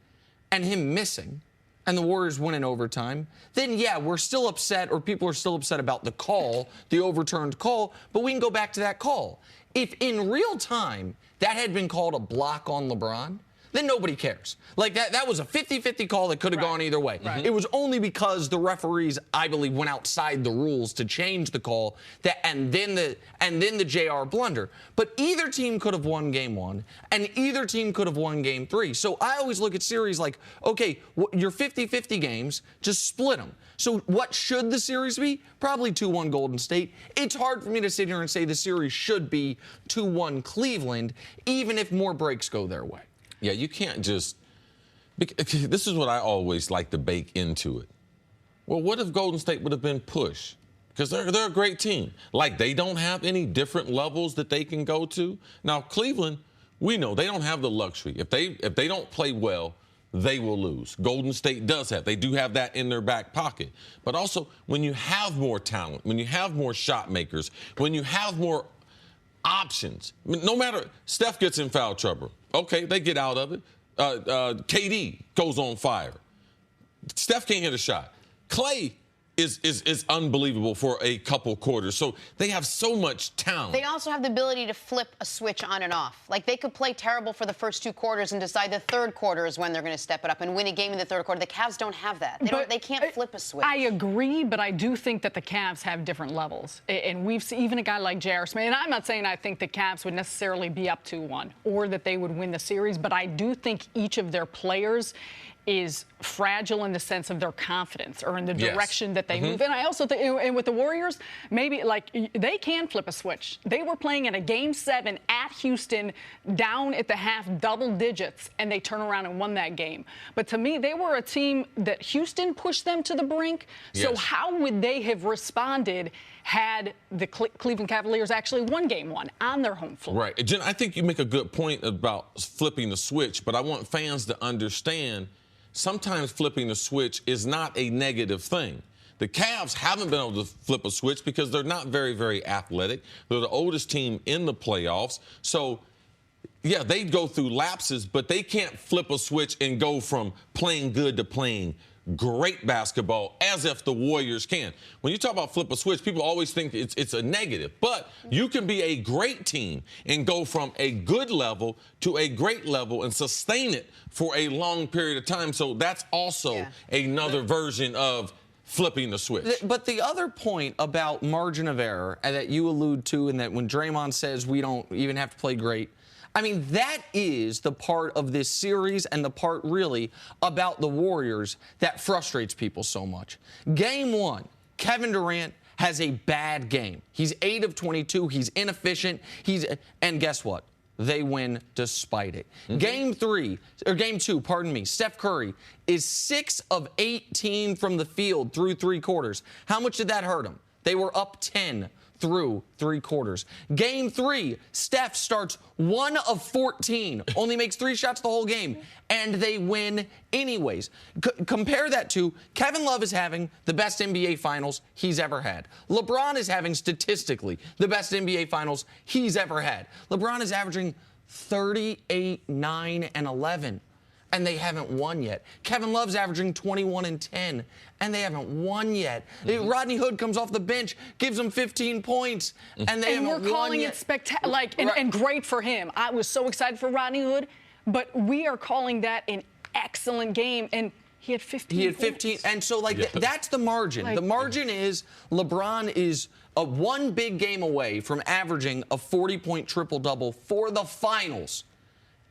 and him missing, and the Warriors win in overtime, then yeah, we're still upset, or people are still upset about the call, the overturned call, but we can go back to that call. If in real time that had been called a block on LeBron, then nobody cares. Like that was a 50-50 call that could have gone either way. It was only because the referees, I believe, went outside the rules to change the call and then the JR blunder. But either team could have won Game 1 and either team could have won Game 3. So I always look at series like, okay, your 50-50 games, just split them. So what should the series be? Probably 2-1 Golden State. It's hard for me to sit here and say the series should be 2-1 Cleveland, even if more breaks go their way. Yeah, you can't just. This is what I always like to bake into it. Well, what if Golden State would have been pushed? Because they're a great team. Like, they don't have any different levels that they can go to. Now, Cleveland, we know they don't have the luxury. If they don't play well, they will lose. Golden State does have. They do have that in their back pocket. But also, when you have more talent, when you have more shot makers, when you have more options, no matter, Steph gets in foul trouble. Okay, they get out of it. KD goes on fire. Steph can't hit a shot. Clay is unbelievable for a couple quarters. So they have so much talent. They also have the ability to flip a switch on and off. Like, they could play terrible for the first 2 quarters and decide the third quarter is when they're going to step it up and win a game in the third quarter. The Cavs don't have that. They can't flip a switch. I agree, but I do think that the Cavs have different levels. And we've seen even a guy like J.R. Smith, and I'm not saying I think the Cavs would necessarily be up 2-1 or that they would win the series, but I do think each of their players is fragile in the sense of their confidence or in the direction that they move. And I also think, and with the Warriors, maybe like they can flip a switch. They were playing in a Game 7 at Houston, down at the half, double digits, and they turn around and won that game. But to me, they were a team that Houston pushed them to the brink. So how would they have responded had the Cleveland Cavaliers actually won Game 1 on their home floor? Right. Jen, I think you make a good point about flipping the switch, but I want fans to understand sometimes flipping the switch is not a negative thing. The Cavs haven't been able to flip a switch because they're not very, very athletic. They're the oldest team in the playoffs. So, yeah, they go through lapses, but they can't flip a switch and go from playing good to playing great basketball as if the Warriors can. When you talk about flip a switch, people always think it's a negative. But you can be a great team and go from a good level to a great level and sustain it for a long period of time. So that's also another version of flipping the switch. But the other point about margin of error that you allude to, and that when Draymond says we don't even have to play great, I mean, that is the part of this series and the part really about the Warriors that frustrates people so much. Game 1, Kevin Durant has a bad game. He's 8 of 22. He's inefficient. And guess what? They win despite it. Game 2, pardon me, Steph Curry is 6 of 18 from the field through 3 quarters. How much did that hurt him? They were up 10 through 3 quarters. Game 3, Steph starts 1 of 14, only makes 3 shots the whole game, and they win anyways. Compare that to Kevin Love is having the best NBA Finals he's ever had. LeBron is having statistically the best NBA Finals he's ever had. LeBron is averaging 38, 9, and 11. And they haven't won yet. Kevin Love's averaging 21 and 10, and they haven't won yet. Rodney Hood comes off the bench, gives them 15 points, and they haven't won yet. And we're calling it spectacular, and great for him. I was so excited for Rodney Hood, but we are calling that an excellent game, and He had 15 He had 15. points. And so, that's the margin. The margin is LeBron is one big game away from averaging a 40-point triple-double for the finals.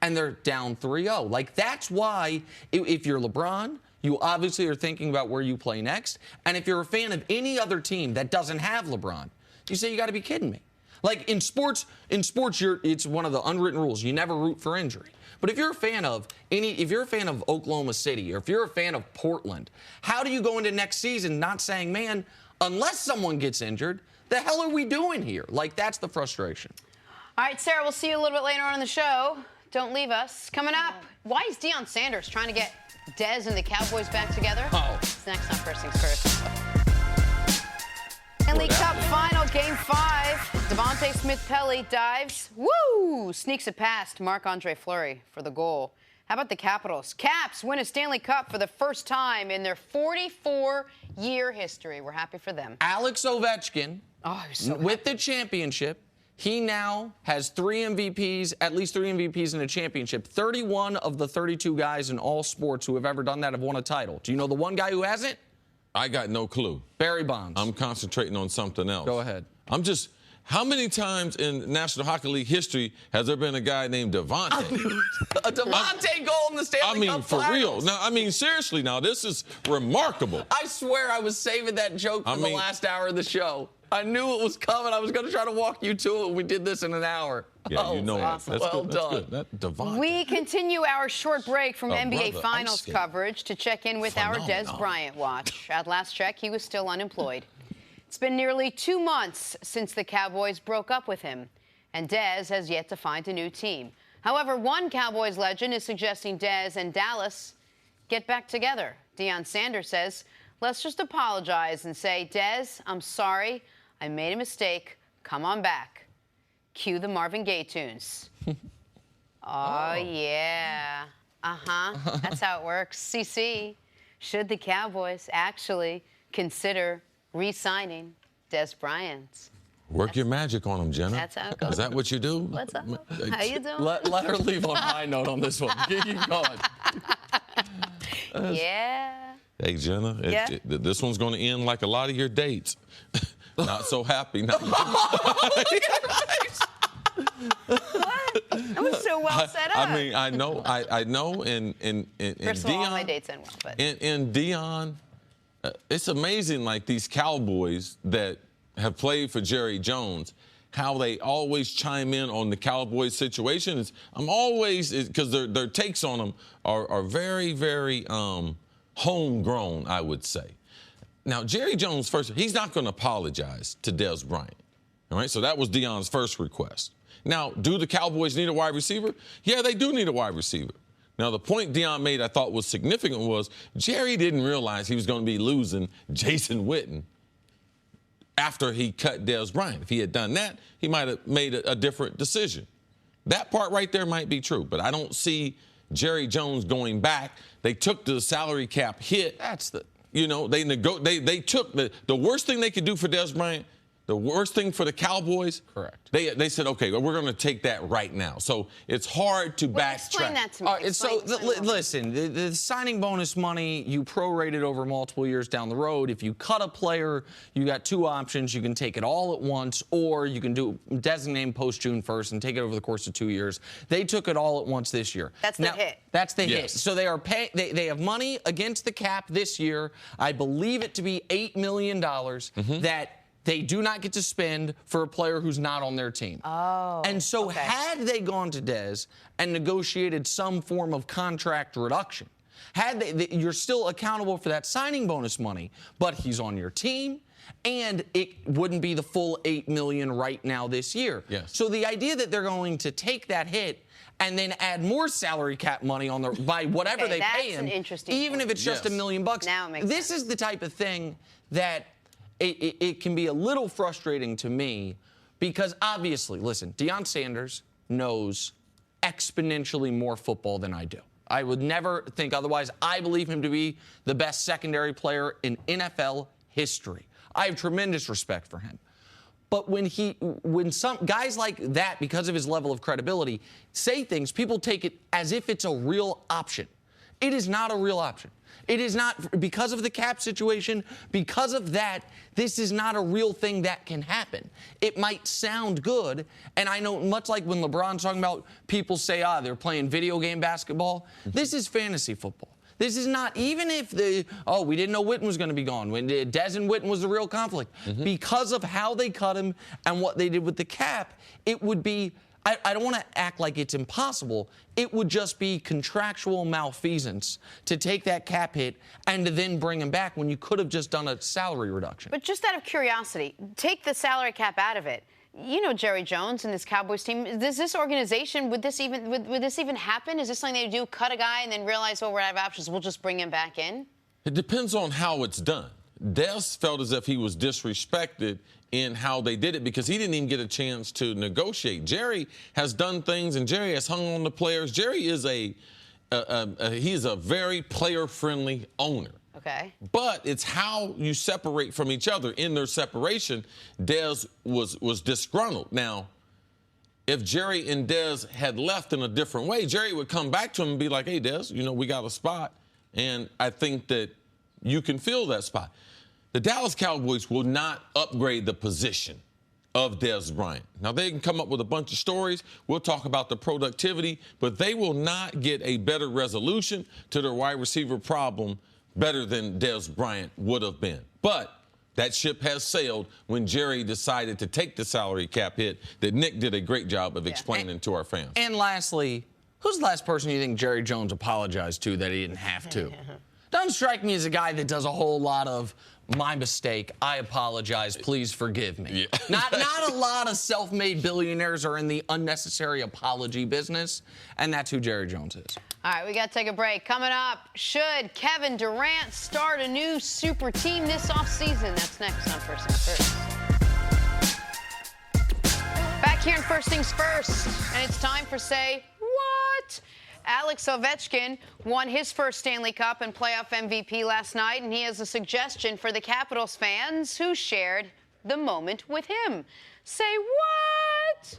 And they're down 3-0. That's why, if you're LeBron, you obviously are thinking about where you play next. And if you're a fan of any other team that doesn't have LeBron, you say, you got to be kidding me. In sports, it's one of the unwritten rules. You never root for injury. But if you're a fan of Oklahoma City, or if you're a fan of Portland, how do you go into next season not saying, man, unless someone gets injured, the hell are we doing here? That's the frustration. All right, Sarah, we'll see you a little bit later on in the show. Don't leave us. Coming up, why is Deion Sanders trying to get Dez and the Cowboys back together? Oh. It's next on First Things First. Stanley Cup final, Game 5. Devontae Smith-Pelly dives. Woo! Sneaks it past Marc-Andre Fleury for the goal. How about the Capitals? Caps win a Stanley Cup for the first time in their 44-year history. We're happy for them. Alex Ovechkin, with the championship, he now has at least three MVPs in a championship. 31 of the 32 guys in all sports who have ever done that have won a title. Do you know the one guy who hasn't? I got no clue. Barry Bonds. I'm concentrating on something else. Go ahead. How many times in National Hockey League history has there been a guy named Devontae? A Devontae goal in the Stanley Cup for real. finals. Now, seriously now, this is remarkable. I swear I was saving that joke for the last hour of the show. I knew it was coming. I was going to try to walk you to it. We did this in an hour. Yeah, you know awesome. That's well good. done. That's good. Devontae. We continue our short break from NBA brother, Finals coverage to check in with our Dez Bryant watch. At last check, he was still unemployed. It's been nearly 2 months since the Cowboys broke up with him, and Dez has yet to find a new team. However, one Cowboys legend is suggesting Dez and Dallas get back together. Deion Sanders says, let's just apologize and say, Dez, I'm sorry. I made a mistake. Come on back. Cue the Marvin Gaye tunes. Oh, yeah. Uh-huh. That's how it works. CC, should the Cowboys actually consider re-signing Dez Bryant? Work your magic on him, Jenna. That's how it goes. Is that what you do? What's up? How you doing? Let her leave on a high note on this one. Keep going. Yeah. Hey, Jenna, Yeah? this one's going to end like a lot of your dates. Not so happy. What? That was so well set up. I know. And First of all my dates end well, but in Deion, it's amazing. These Cowboys that have played for Jerry Jones, how they always chime in on the Cowboys situation. I'm always, because their takes on them are very, very homegrown, I would say. Now, Jerry Jones, first, he's not going to apologize to Dez Bryant. All right, so that was Deion's first request. Now, do the Cowboys need a wide receiver? Yeah, they do need a wide receiver. Now, the point Deion made I thought was significant was Jerry didn't realize he was going to be losing Jason Witten after he cut Dez Bryant. If he had done that, he might have made a different decision. That part right there might be true, but I don't see Jerry Jones going back. They took the salary cap hit. They took the worst thing they could do for Dez Bryant, the worst thing for the Cowboys. Correct. They said, okay, well, we're going to take that right now. So it's hard to backtrack. Explain that to me. Listen, the signing bonus money, you prorate it over multiple years down the road. If you cut a player, you got two options. You can take it all at once, or you can designate post-June 1st and take it over the course of 2 years. They took it all at once this year. That's the hit. That's the hit. So they are they have money against the cap this year. I believe it to be $8 million that they do not get to spend for a player who's not on their team. Oh. And so had they gone to Dez and negotiated some form of contract reduction, you're still accountable for that signing bonus money, but he's on your team, and it wouldn't be the full $8 million right now this year. Yes. So the idea that they're going to take that hit and then add more salary cap money on by whatever they pay him, even if it's just $1 million. Now it makes this sense. is the type of thing that it can be a little frustrating to me because obviously, listen, Deion Sanders knows exponentially more football than I do. I would never think otherwise. I believe him to be the best secondary player in NFL history. I have tremendous respect for him. But when some guys like that, because of his level of credibility, say things, people take it as if it's a real option. It is not a real option. It is not, because of the cap situation, because of that, this is not a real thing that can happen. It might sound good, and I know much like when LeBron's talking about people say, they're playing video game basketball, this is fantasy football. This is not, even if we didn't know Witten was going to be gone, when Dez and Witten was the real conflict. Because of how they cut him and what they did with the cap, it would be, I don't want to act like it's impossible. It would just be contractual malfeasance to take that cap hit and to then bring him back when you could have just done a salary reduction. But just out of curiosity, take the salary cap out of it. You know Jerry Jones and this Cowboys team. Does this organization, would this even happen? Is this something they do, cut a guy and then realize, we're out of options, we'll just bring him back in? It depends on how it's done. Dez felt as if he was disrespected in how they did it because he didn't even get a chance to negotiate. Jerry has done things, and Jerry has hung on the players. Jerry is he's a very player-friendly owner. Okay. But it's how you separate from each other. In their separation, Dez was disgruntled. Now, if Jerry and Dez had left in a different way, Jerry would come back to him and be like, hey, Dez, we got a spot, and I think that you can fill that spot. The Dallas Cowboys will not upgrade the position of Dez Bryant. Now, they can come up with a bunch of stories. We'll talk about the productivity, but they will not get a better resolution to their wide receiver problem better than Dez Bryant would have been. But that ship has sailed when Jerry decided to take the salary cap hit that Nick did a great job of explaining to our fans. And lastly, who's the last person you think Jerry Jones apologized to that he didn't have to? Doesn't strike me as a guy that does a whole lot of, my mistake, I apologize, please forgive me. Yeah. Not a lot of self-made billionaires are in the unnecessary apology business, and that's who Jerry Jones is. All right, we got to take a break. Coming up, should Kevin Durant start a new super team this offseason? That's next on First Things First. Back here in First Things First, and it's time for Say What? Alex Ovechkin won his first Stanley Cup and playoff MVP last night, and he has a suggestion for the Capitals fans who shared the moment with him. Say what?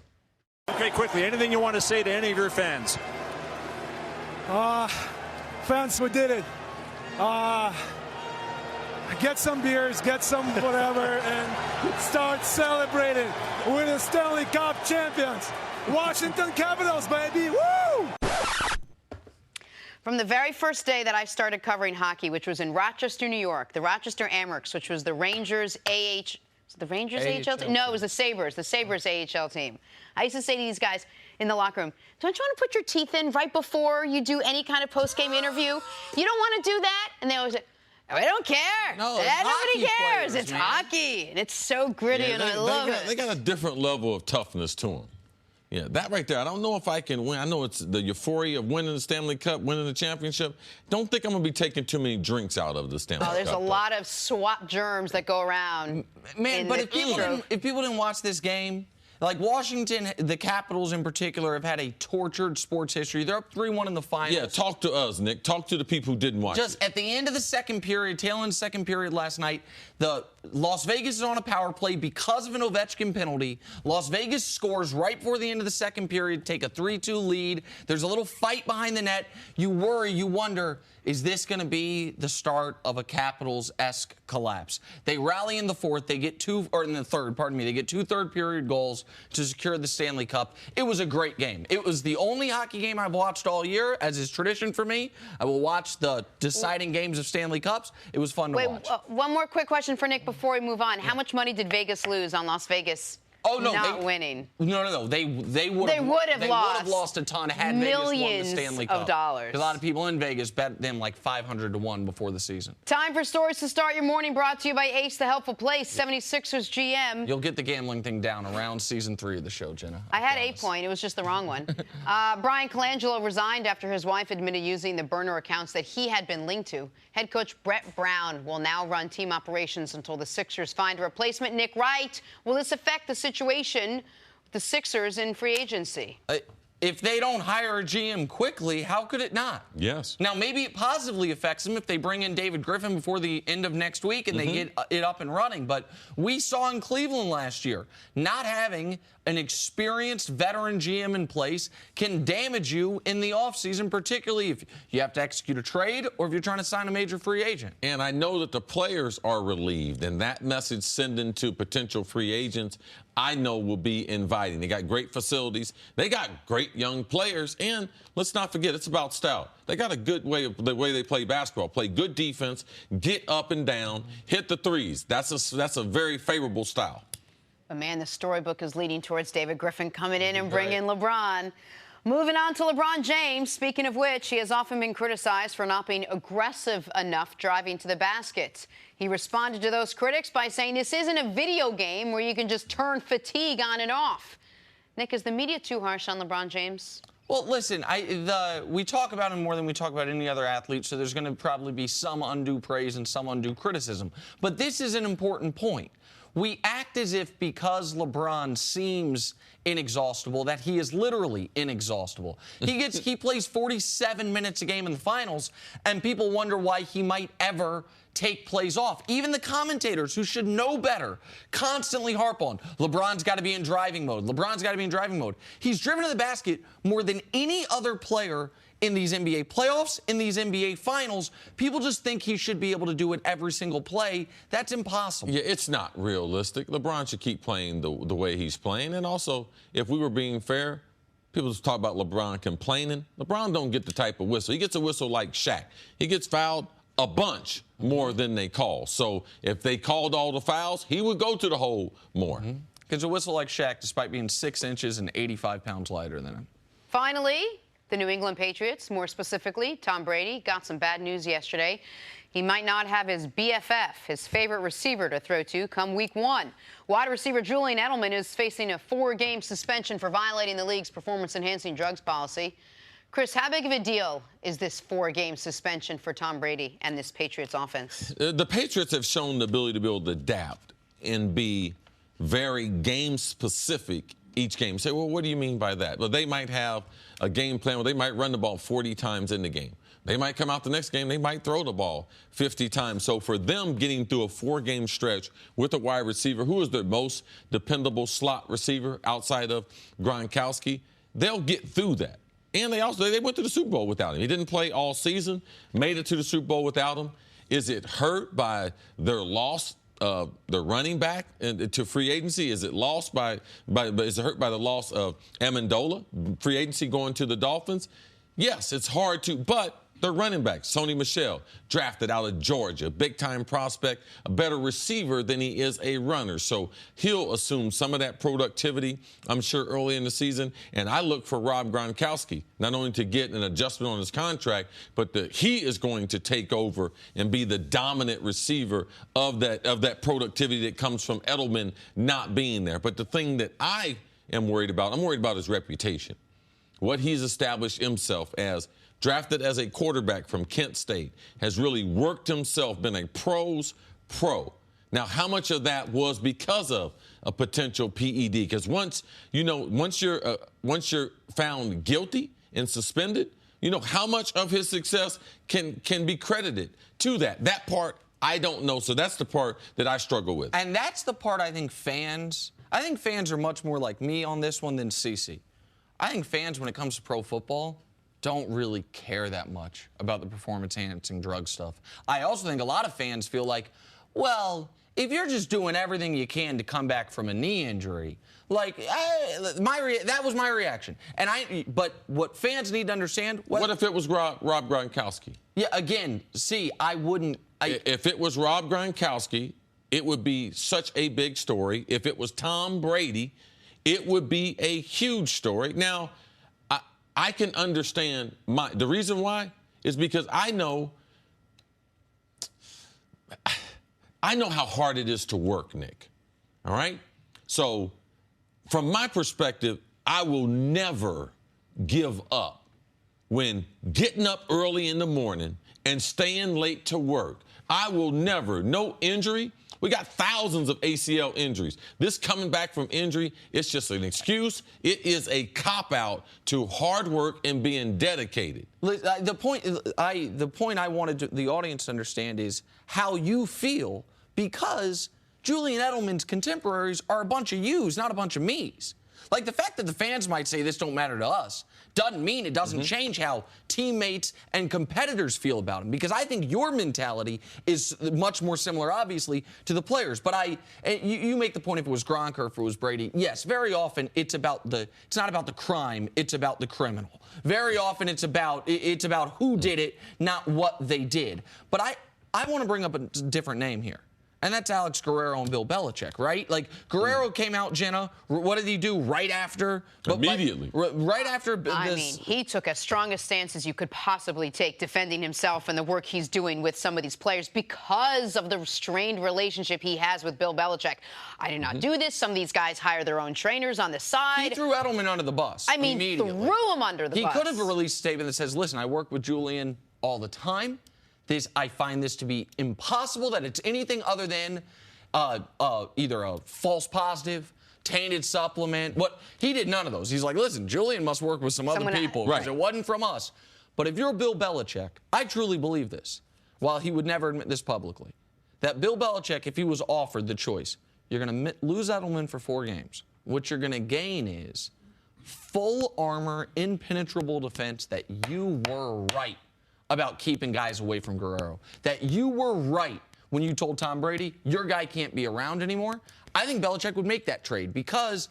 Okay, quickly, anything you want to say to any of your fans? Fans, we did it. Get some beers, get some whatever, and start celebrating. We're the Stanley Cup champions. Washington Capitals, baby, woo! From the very first day that I started covering hockey, which was in Rochester, New York, the Rochester Amerks, which was the Rangers AHL team? No, it was the Sabres AHL team. I used to say to these guys in the locker room, don't you want to put your teeth in right before you do any kind of post-game interview? You don't want to do that? And they always say, we don't care. No, nobody cares. Players, it's man. hockey, and it's so gritty, and I love it. They got a different level of toughness to them. Yeah, that right there, I don't know if I can win. I know it's the euphoria of winning the Stanley Cup, winning the championship. Don't think I'm going to be taking too many drinks out of the Stanley Cup. There's a lot of swap germs that go around. Man, but if people didn't watch this game, like Washington, the Capitals in particular, have had a tortured sports history. They're up 3-1 in the finals. Yeah, talk to us, Nick. Talk to the people who didn't watch Just it. at the end of the second period, tail end second period last night, the Las Vegas is on a power play because of an Ovechkin penalty. Las Vegas scores right before the end of the second period, take a 3-2 lead. There's a little fight behind the net. You worry, you wonder, is this going to be the start of a Capitals-esque collapse? They rally in the fourth. They get in the third, pardon me. They get 2 third-period goals to secure the Stanley Cup. It was a great game. It was the only hockey game I've watched all year, as is tradition for me. I will watch the deciding games of Stanley Cups. It was fun to watch. One more quick question for Nick before we move on. How much money did Vegas lose on Las Vegas? Not winning. No. They would have lost a ton had Vegas won the Stanley Cup. Millions of dollars. A lot of people in Vegas bet them like 500 to 1 before the season. Time for stories to start your morning, brought to you by Ace the Helpful Place, 76ers GM. You'll get the gambling thing down around season 3 of the show, Jenna. I had 8 point. It was just the wrong one. Brian Colangelo resigned after his wife admitted using the burner accounts that he had been linked to. Head coach Brett Brown will now run team operations until the Sixers find a replacement. Nick Wright, will this affect the situation with the Sixers in free agency? if they don't hire a GM quickly, how could it not? Yes. Now, maybe it positively affects them if they bring in David Griffin before the end of next week and they get it up and running. But we saw in Cleveland last year, not having an experienced veteran GM in place can damage you in the offseason, particularly if you have to execute a trade or if you're trying to sign a major free agent. And I know that the players are relieved, and that message sending to potential free agents, I know will be inviting. They got great facilities. They got great young players. And let's not forget, it's about style. They got a good way of the way they play basketball. Play good defense, get up and down, hit the threes. That's a very favorable style. But, man, the storybook is leading towards David Griffin coming in and bringing LeBron. Moving on to LeBron James. Speaking of which, he has often been criticized for not being aggressive enough driving to the basket. He responded to those critics by saying this isn't a video game where you can just turn fatigue on and off. Nick, is the media too harsh on LeBron James? Well, listen, we talk about him more than we talk about any other athlete, so there's going to probably be some undue praise and some undue criticism. But this is an important point. We act as if because LeBron seems inexhaustible, that he is literally inexhaustible. He plays 47 minutes a game in the finals, and people wonder why he might ever take plays off. Even the commentators, who should know better, constantly harp on, LeBron's got to be in driving mode. LeBron's got to be in driving mode. He's driven to the basket more than any other player in these NBA playoffs, in these NBA finals. People just think he should be able to do it every single play. That's impossible. Yeah, it's not realistic. LeBron should keep playing the way he's playing. And also, if we were being fair, people just talk about LeBron complaining. LeBron don't get the type of whistle. He gets a whistle like Shaq. He gets fouled a bunch more than they call. So if they called all the fouls, he would go to the hole more. Gets a whistle like Shaq despite being 6 inches and 85 pounds lighter than him. Finally, the New England Patriots, more specifically, Tom Brady, got some bad news yesterday. He might not have his BFF, his favorite receiver, to throw to come week 1. Wide receiver Julian Edelman is facing a 4-game suspension for violating the league's performance-enhancing drugs policy. Chris, how big of a deal is this 4-game suspension for Tom Brady and this Patriots offense? The Patriots have shown the ability to be able to adapt and be very game-specific each game. Say, well, what do you mean by that? Well, they might have a game plan where they might run the ball 40 times in the game. They might come out the next game, they might throw the ball 50 times. So for them getting through a 4-game stretch with a wide receiver who is their most dependable slot receiver outside of Gronkowski, they'll get through that. And they went to the Super Bowl without him. He didn't play all season, made it to the Super Bowl without him. Is it hurt by their loss of the running back to free agency? Is it lost is it hurt by the loss of Amendola, free agency going to the Dolphins? Yes, it's hard to, but their running back, Sony Michel, drafted out of Georgia, big-time prospect, a better receiver than he is a runner. So he'll assume some of that productivity, I'm sure, early in the season. And I look for Rob Gronkowski, not only to get an adjustment on his contract, but that he is going to take over and be the dominant receiver of that productivity that comes from Edelman not being there. But the thing that I am worried about, I'm worried about his reputation, what he's established himself as. Drafted as a quarterback from Kent State, has really worked himself, been a pro's pro. Now, how much of that was because of a potential PED? Because once you're found guilty and suspended, how much of his success can be credited to that. That part, I don't know. So that's the part that I struggle with. And that's the part I think fans are much more like me on this one than CeCe. I think fans, when it comes to pro football, don't really care that much about the performance-enhancing drug stuff. I also think a lot of fans feel like, well, if you're just doing everything you can to come back from a knee injury, that was my reaction. But what fans need to understand... What if it was Rob Gronkowski? Yeah, again, I wouldn't... If it was Rob Gronkowski, it would be such a big story. If it was Tom Brady, it would be a huge story. Now, I can understand the reason why is because I know how hard it is to work, Nick. All right? So from my perspective, I will never give up when getting up early in the morning and staying late to work. I will never, no injury We got thousands of ACL injuries. This coming back from injury, it's just an excuse. It is a cop-out to hard work and being dedicated. The point I wanted the audience to understand is how you feel, because Julian Edelman's contemporaries are a bunch of yous, not a bunch of me's. Like, the fact that the fans might say this don't matter to us doesn't mean it doesn't change how teammates and competitors feel about him, because I think your mentality is much more similar, obviously, to the players. But you make the point, if it was Gronk or if it was Brady, yes, very often it's not about the crime, it's about the criminal. Very often it's about who did it, not what they did. But I want to bring up a different name here. And that's Alex Guerrero and Bill Belichick, right? Like, Guerrero came out, Jenna. What did he do right after? Immediately. Right after this. I mean, he took as strong a stance as you could possibly take, defending himself and the work he's doing with some of these players because of the strained relationship he has with Bill Belichick. I did not do this. Some of these guys hire their own trainers on the side. He threw Edelman under the bus. I mean, threw him under the bus. He could have released a statement that says, listen, I work with Julian all the time. I find this to be impossible that it's anything other than either a false positive, tainted supplement. He did none of those. He's like, listen, Julian must work with some other people because it wasn't from us. But if you're Bill Belichick, I truly believe this, while he would never admit this publicly, that Bill Belichick, if he was offered the choice, you're going to lose Edelman for 4 games. What you're going to gain is full armor, impenetrable defense, that you were right about keeping guys away from Guerrero, that you were right when you told Tom Brady, your guy can't be around anymore. I think Belichick would make that trade, because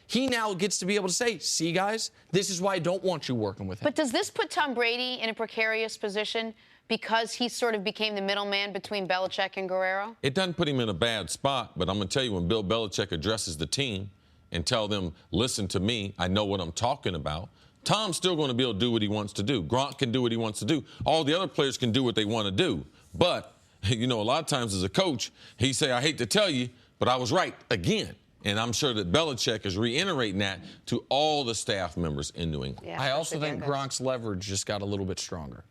he now gets to be able to say, see, guys, this is why I don't want you working with him. But does this put Tom Brady in a precarious position because he sort of became the middleman between Belichick and Guerrero? It doesn't put him in a bad spot, but I'm going to tell you, when Bill Belichick addresses the team and tell them, listen to me, I know what I'm talking about, Tom's still going to be able to do what he wants to do. Gronk can do what he wants to do. All the other players can do what they want to do. But, a lot of times as a coach, he say, I hate to tell you, but I was right again. And I'm sure that Belichick is reiterating that to all the staff members in New England. Yeah, I also think Gronk's leverage just got a little bit stronger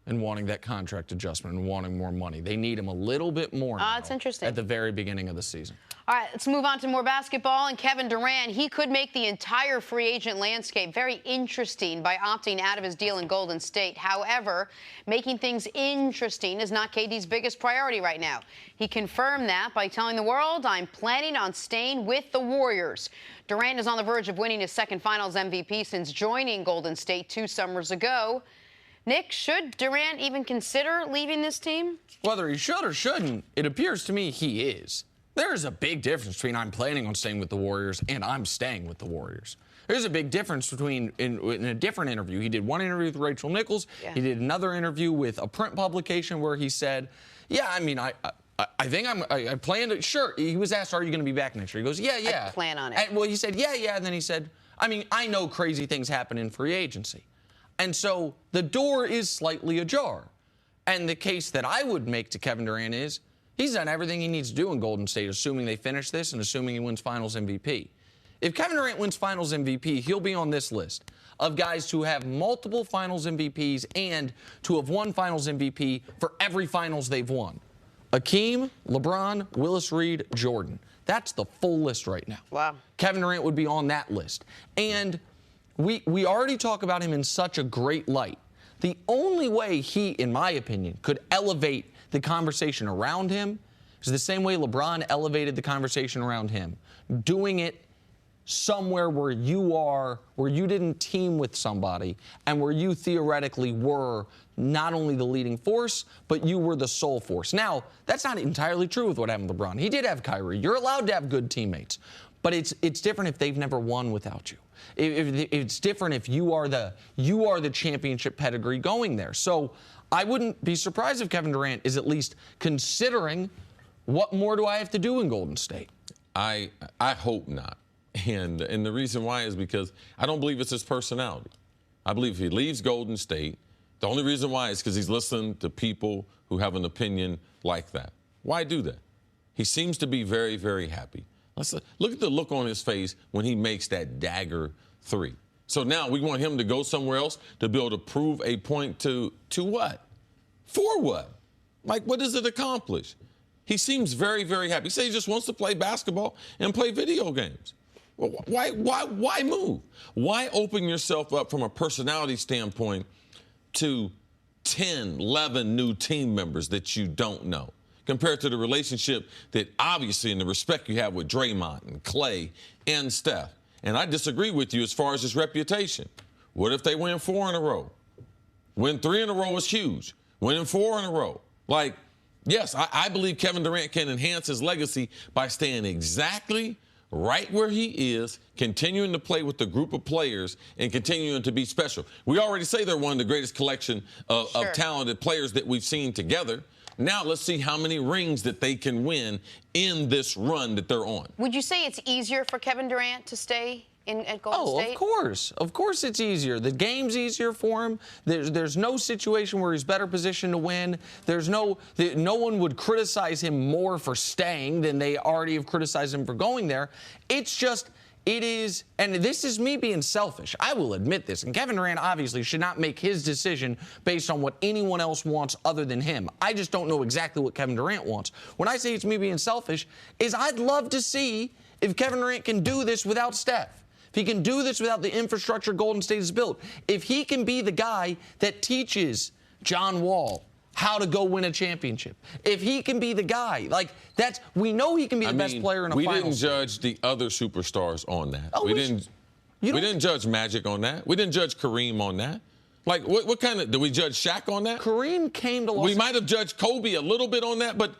in wanting that contract adjustment and wanting more money. They need him a little bit more now. That's interesting. At the very beginning of the season. All right, let's move on to more basketball. And Kevin Durant, he could make the entire free agent landscape very interesting by opting out of his deal in Golden State. However, making things interesting is not KD's biggest priority right now. He confirmed that by telling the world, I'm planning on staying with the Warriors. Durant is on the verge of winning his second Finals MVP since joining Golden State 2 summers ago. Nick, should Durant even consider leaving this team? Whether he should or shouldn't, it appears to me he is. There is a big difference between I'm planning on staying with the Warriors and I'm staying with the Warriors. There's a big difference between, in a different interview, he did one interview with Rachel Nichols. Yeah. He did another interview with a print publication where he said, yeah, I mean, I think I plan to, sure. He was asked, are you going to be back next year? He goes, yeah. I plan on it. And, well, he said, yeah. And then he said, I mean, I know crazy things happen in free agency. And so the door is slightly ajar. And the case that I would make to Kevin Durant is he's done everything he needs to do in Golden State, assuming they finish this and assuming he wins Finals MVP. If Kevin Durant wins Finals MVP, he'll be on this list of guys who have multiple Finals MVPs and to have won Finals MVP for every Finals they've won. Akeem, LeBron, Willis Reed, Jordan. That's the full list right now. Wow. Kevin Durant would be on that list. And we already talk about him in such a great light. The only way he, in my opinion, could elevate the conversation around him is the same way LeBron elevated the conversation around him. Doing it somewhere where you didn't team with somebody and where you theoretically were not only the leading force, but you were the sole force. Now, that's not entirely true with what happened with LeBron. He did have Kyrie. You're allowed to have good teammates. But it's different if they've never won without you. It's different if you are the championship pedigree going there. So I wouldn't be surprised if Kevin Durant is at least considering, what more do I have to do in Golden State? I hope not. And the reason why is because I don't believe it's his personality. I believe if he leaves Golden State, the only reason why is because he's listening to people who have an opinion like that. Why do that? He seems to be very, very happy. Look at the look on his face when he makes that dagger three. So now we want him to go somewhere else to be able to prove a point to what? For what? Like, what does it accomplish? He seems very, very happy. He says he just wants to play basketball and play video games. Well, why move? Why open yourself up from a personality standpoint to 10, 11 new team members that you don't know, compared to the relationship that obviously and the respect you have with Draymond and Clay and Steph? And I disagree with you as far as his reputation. What if they win 4 in a row? Win 3 in a row is huge. Winning 4 in a row. Like, yes, I believe Kevin Durant can enhance his legacy by staying exactly right where he is, continuing to play with the group of players and continuing to be special. We already say they're one of the greatest collection of talented players that we've seen together. Now let's see how many rings that they can win in this run that they're on. Would you say it's easier for Kevin Durant to stay at Golden State? Of course. Of course it's easier. The game's easier for him. There's no situation where he's better positioned to win. No one would criticize him more for staying than they already have criticized him for going there. It's just, it is, and this is me being selfish. I will admit this. And Kevin Durant obviously should not make his decision based on what anyone else wants other than him. I just don't know exactly what Kevin Durant wants. When I say it's me being selfish, is I'd love to see if Kevin Durant can do this without Steph. If he can do this without the infrastructure Golden State has built. If he can be the guy that teaches John Wall how to go win a championship. If he can be the guy, we know he can be the best player in a finals. We didn't judge the other superstars on that. Oh, we didn't judge Magic on that. We didn't judge Kareem on that. Like, what kind of, did we judge Shaq on that? Kareem came to Los We might have judged Kobe a little bit on that, but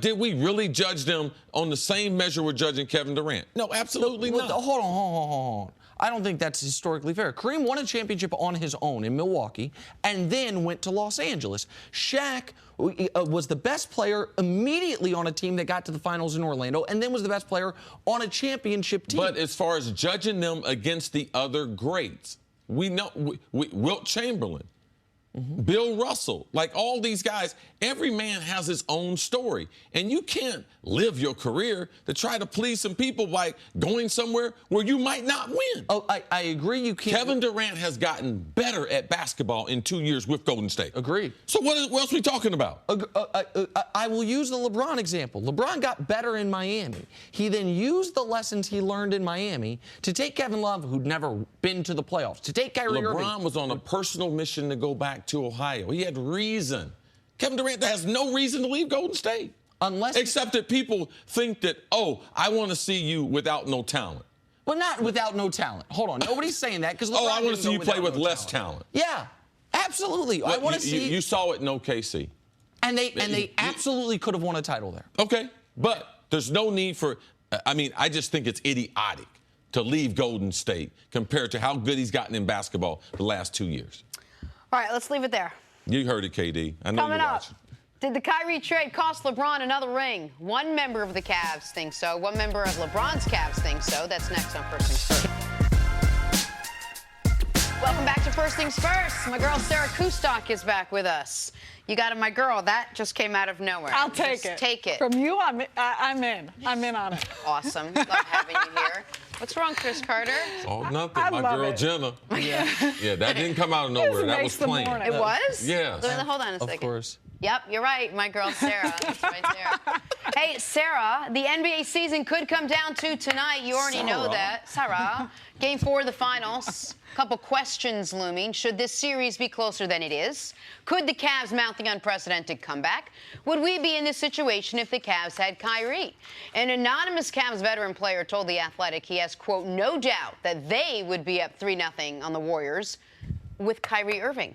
did we really judge them on the same measure we're judging Kevin Durant? No, absolutely not. Hold on. I don't think that's historically fair. Kareem won a championship on his own in Milwaukee and then went to Los Angeles. Shaq was the best player immediately on a team that got to the finals in Orlando and then was the best player on a championship team. But as far as judging them against the other greats, we know Wilt Chamberlain, Bill Russell, like all these guys, every man has his own story. And you can't live your career to try to please some people by going somewhere where you might not win. Oh, I agree you can't. Kevin Durant has gotten better at basketball in 2 years with Golden State. Agreed. So what else are we talking about? I will use the LeBron example. LeBron got better in Miami. He then used the lessons he learned in Miami to take Kevin Love, who'd never been to the playoffs, to take Kyrie Irving. LeBron was on a personal mission to go back to Ohio. He had reason. Kevin Durant has no reason to leave Golden State. Except that people think that, I want to see you without no talent. Well, not without no talent. Hold on. Nobody's saying that because I want to see you play with less talent. Yeah, absolutely. I want to see. You saw it in OKC. And they absolutely could have won a title there. Okay, but there's no need for. I just think it's idiotic to leave Golden State compared to how good he's gotten in basketball the last 2 years. All right, let's leave it there. You heard it, KD. I know you're watching. Did the Kyrie trade cost LeBron another ring? One member of the Cavs thinks so. One member of LeBron's Cavs thinks so. That's next on First Things First. Welcome back to First Things First. My girl Sarah Kustok is back with us. You got it, my girl. That just came out of nowhere. I'll take it. Take it. From you, I'm in. I'm in on it. Awesome. Love having you here. What's wrong, Chris Carter? Oh, nothing. I My love girl it. Jenna. Yeah, that didn't come out of nowhere. That was planned. It was? Yes. Hold on a second. Of course. Yep, you're right. My girl, Sarah. That's right there. Hey, Sarah, the NBA season could come down to tonight. You already know that. Sarah, Game 4 of the finals. A couple questions looming. Should this series be closer than it is? Could the Cavs mount the unprecedented comeback? Would we be in this situation if the Cavs had Kyrie? An anonymous Cavs veteran player told The Athletic he has, quote, no doubt that they would be up 3-0 on the Warriors with Kyrie Irving.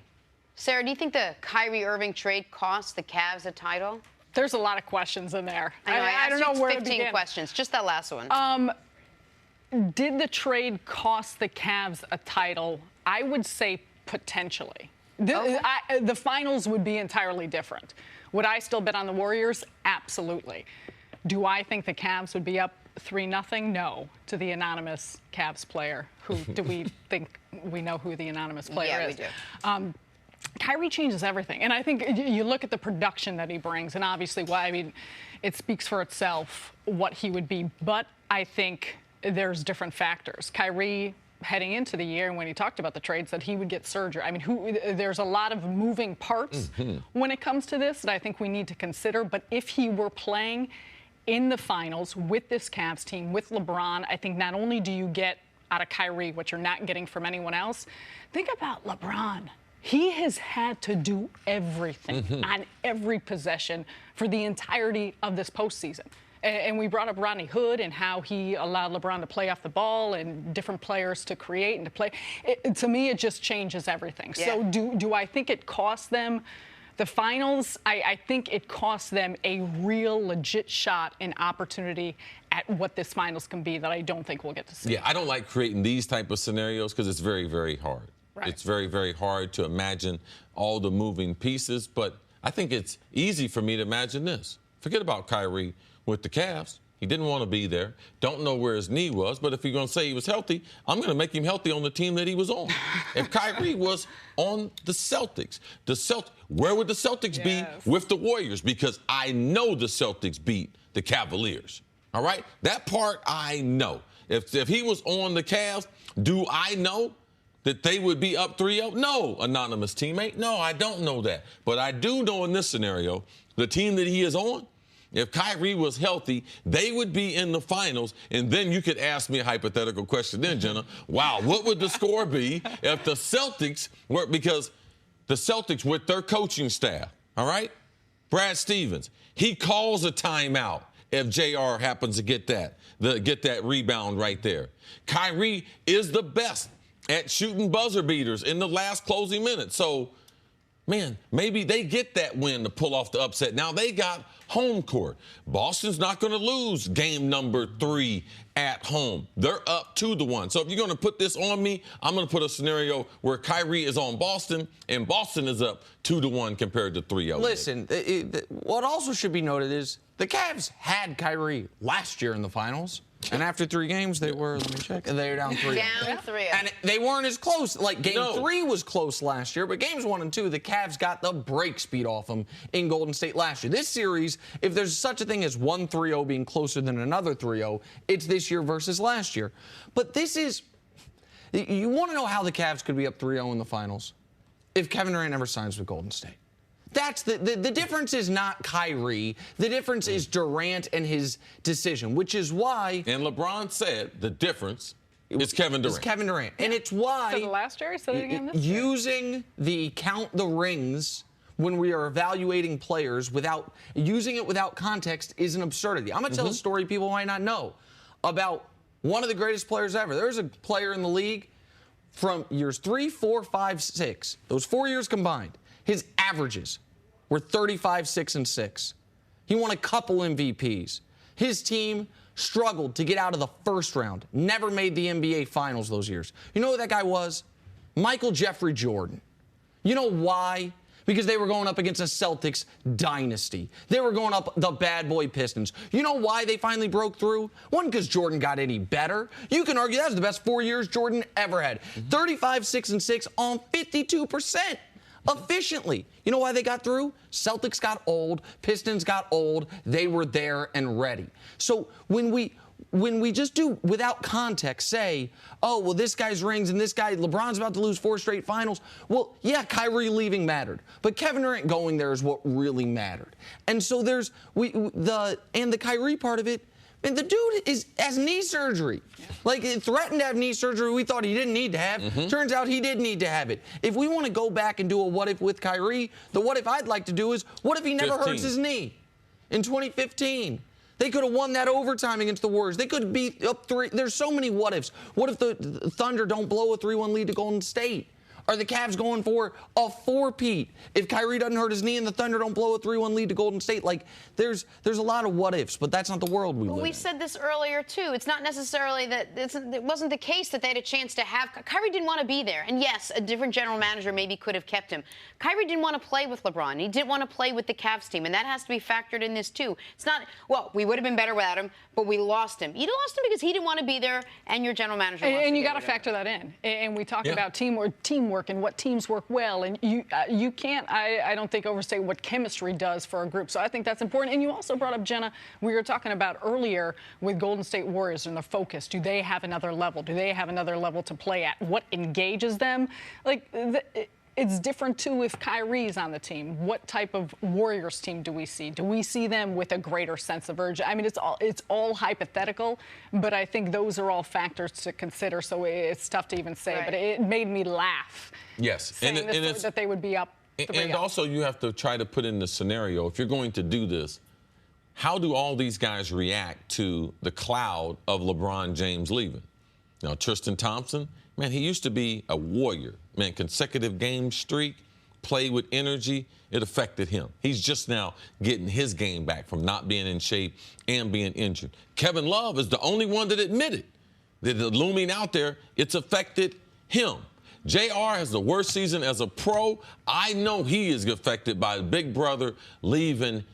Sarah, do you think the Kyrie Irving trade cost the Cavs a title? There's a lot of questions in there. I don't know where to 15 begin. questions, just that last one. Did the trade cost the Cavs a title? I would say potentially. The finals would be entirely different. Would I still bet on the Warriors? Absolutely. Do I think the Cavs would be up 3-0? No, to the anonymous Cavs player. Who do we think we know who the anonymous player is? Yeah, we do. Kyrie changes everything. And I think you look at the production that he brings, and obviously, it speaks for itself what he would be. But I think there's different factors. Kyrie heading into the year, and when he talked about the trades, that he would get surgery. I mean, there's a lot of moving parts when it comes to this that I think we need to consider. But if he were playing in the finals with this Cavs team, with LeBron, I think not only do you get out of Kyrie what you're not getting from anyone else, think about LeBron. He has had to do everything on every possession for the entirety of this postseason. And we brought up Rodney Hood and how he allowed LeBron to play off the ball and different players to create and to play. To me, it just changes everything. Yeah. So do I think it cost them the finals? I think it cost them a real legit shot and opportunity at what this finals can be that I don't think we'll get to see. Yeah, I don't like creating these type of scenarios because it's very, very hard. Right. It's very, very hard to imagine all the moving pieces, but I think it's easy for me to imagine this. Forget about Kyrie with the Cavs. He didn't want to be there. Don't know where his knee was, but if you're going to say he was healthy, I'm going to make him healthy on the team that he was on. If Kyrie was on the Celtics, where would the Celtics be with the Warriors? Because I know the Celtics beat the Cavaliers. All right? That part I know. If he was on the Cavs, do I know that they would be up 3-0? No, anonymous teammate. No, I don't know that. But I do know in this scenario, the team that he is on, if Kyrie was healthy, they would be in the finals. And then you could ask me a hypothetical question then, Jenna. Wow, what would the score be if the Celtics were, because the Celtics with their coaching staff, all right? Brad Stevens, he calls a timeout if JR happens to get that rebound right there. Kyrie is the best at shooting buzzer beaters in the last closing minutes. So, man, maybe they get that win to pull off the upset. Now they got home court. Boston's not going to lose game number 3 at home. They're up 2-1. So if you're going to put this on me, I'm going to put a scenario where Kyrie is on Boston and Boston is up 2-1 compared to 3-0. Listen, what also should be noted is the Cavs had Kyrie last year in the finals. And after 3 games, they were, let me check, they were down 3. Down 3. And they weren't as close. Like, game 3 was close last year, but games 1 and 2, the Cavs got the break speed off them in Golden State last year. This series, if there's such a thing as one 3-0 being closer than another 3-0, it's this year versus last year. But this is, you want to know how the Cavs could be up 3-0 in the finals? If Kevin Durant never signs with Golden State. That's the difference is not Kyrie. The difference is Durant and his decision, which is why. And LeBron said the difference is Kevin Durant. It's Kevin Durant. And it's why. So the last year, said it again this year. Using the count the rings when we are evaluating players without using it without context is an absurdity. I'm going to tell a story people might not know about one of the greatest players ever. There's a player in the league from years 3, 4, 5, 6. Those 4 years combined. His averages were 35, 6, and 6. He won a couple MVPs. His team struggled to get out of the first round. Never made the NBA Finals those years. You know who that guy was? Michael Jeffrey Jordan. You know why? Because they were going up against a Celtics dynasty. They were going up the bad boy Pistons. You know why they finally broke through? One, because Jordan got any better. You can argue that was the best 4 years Jordan ever had. 35, 6, and 6 on 52%. Efficiently. You know why they got through? Celtics got old. Pistons got old. They were there and ready. So when we just do without context say, oh, well, this guy's rings and this guy, LeBron's about to lose 4 straight finals. Well, yeah, Kyrie leaving mattered. But Kevin Durant going there is what really mattered. And so there's the Kyrie part of it. And the dude has knee surgery. Like, it threatened to have knee surgery we thought he didn't need to have. Turns out he did need to have it. If we want to go back and do a what if with Kyrie, the what if I'd like to do is, what if he never hurts his knee in 2015? They could have won that overtime against the Warriors. They could be up 3. There's so many what ifs. What if the Thunder don't blow a 3-1 lead to Golden State? Are the Cavs going for a 4-peat? If Kyrie doesn't hurt his knee and the Thunder don't blow a 3-1 lead to Golden State, like, there's a lot of what-ifs, but that's not the world we live in. We said this earlier, too. It's not necessarily that it wasn't the case that they had a chance to have. Kyrie didn't want to be there. And, yes, a different general manager maybe could have kept him. Kyrie didn't want to play with LeBron. He didn't want to play with the Cavs team, and that has to be factored in this, too. It's not, well, we would have been better without him, but we lost him. You lost him because he didn't want to be there, and your general manager wants to be there. And you got to factor that in. And we talk about teamwork teamwork and what teams work well. And you can't, I don't think, overstate what chemistry does for a group. So I think that's important. And you also brought up, Jenna, we were talking about earlier with Golden State Warriors and the focus. Do they have another level? Do they have another level to play at? What engages them? Like, it's different, too, if Kyrie's on the team. What type of Warriors team do we see? Do we see them with a greater sense of urgency? I mean, it's all hypothetical, but I think those are all factors to consider, so it's tough to even say. Right. But it made me laugh. Yes. And that they would be up 3-0. And also, you have to try to put in the scenario. If you're going to do this, how do all these guys react to the cloud of LeBron James leaving? Now, Tristan Thompson, man, he used to be a warrior. Man, consecutive game streak, play with energy, it affected him. He's just now getting his game back from not being in shape and being injured. Kevin Love is the only one that admitted that looming out there, it's affected him. JR has the worst season as a pro. I know he is affected by Big Brother leaving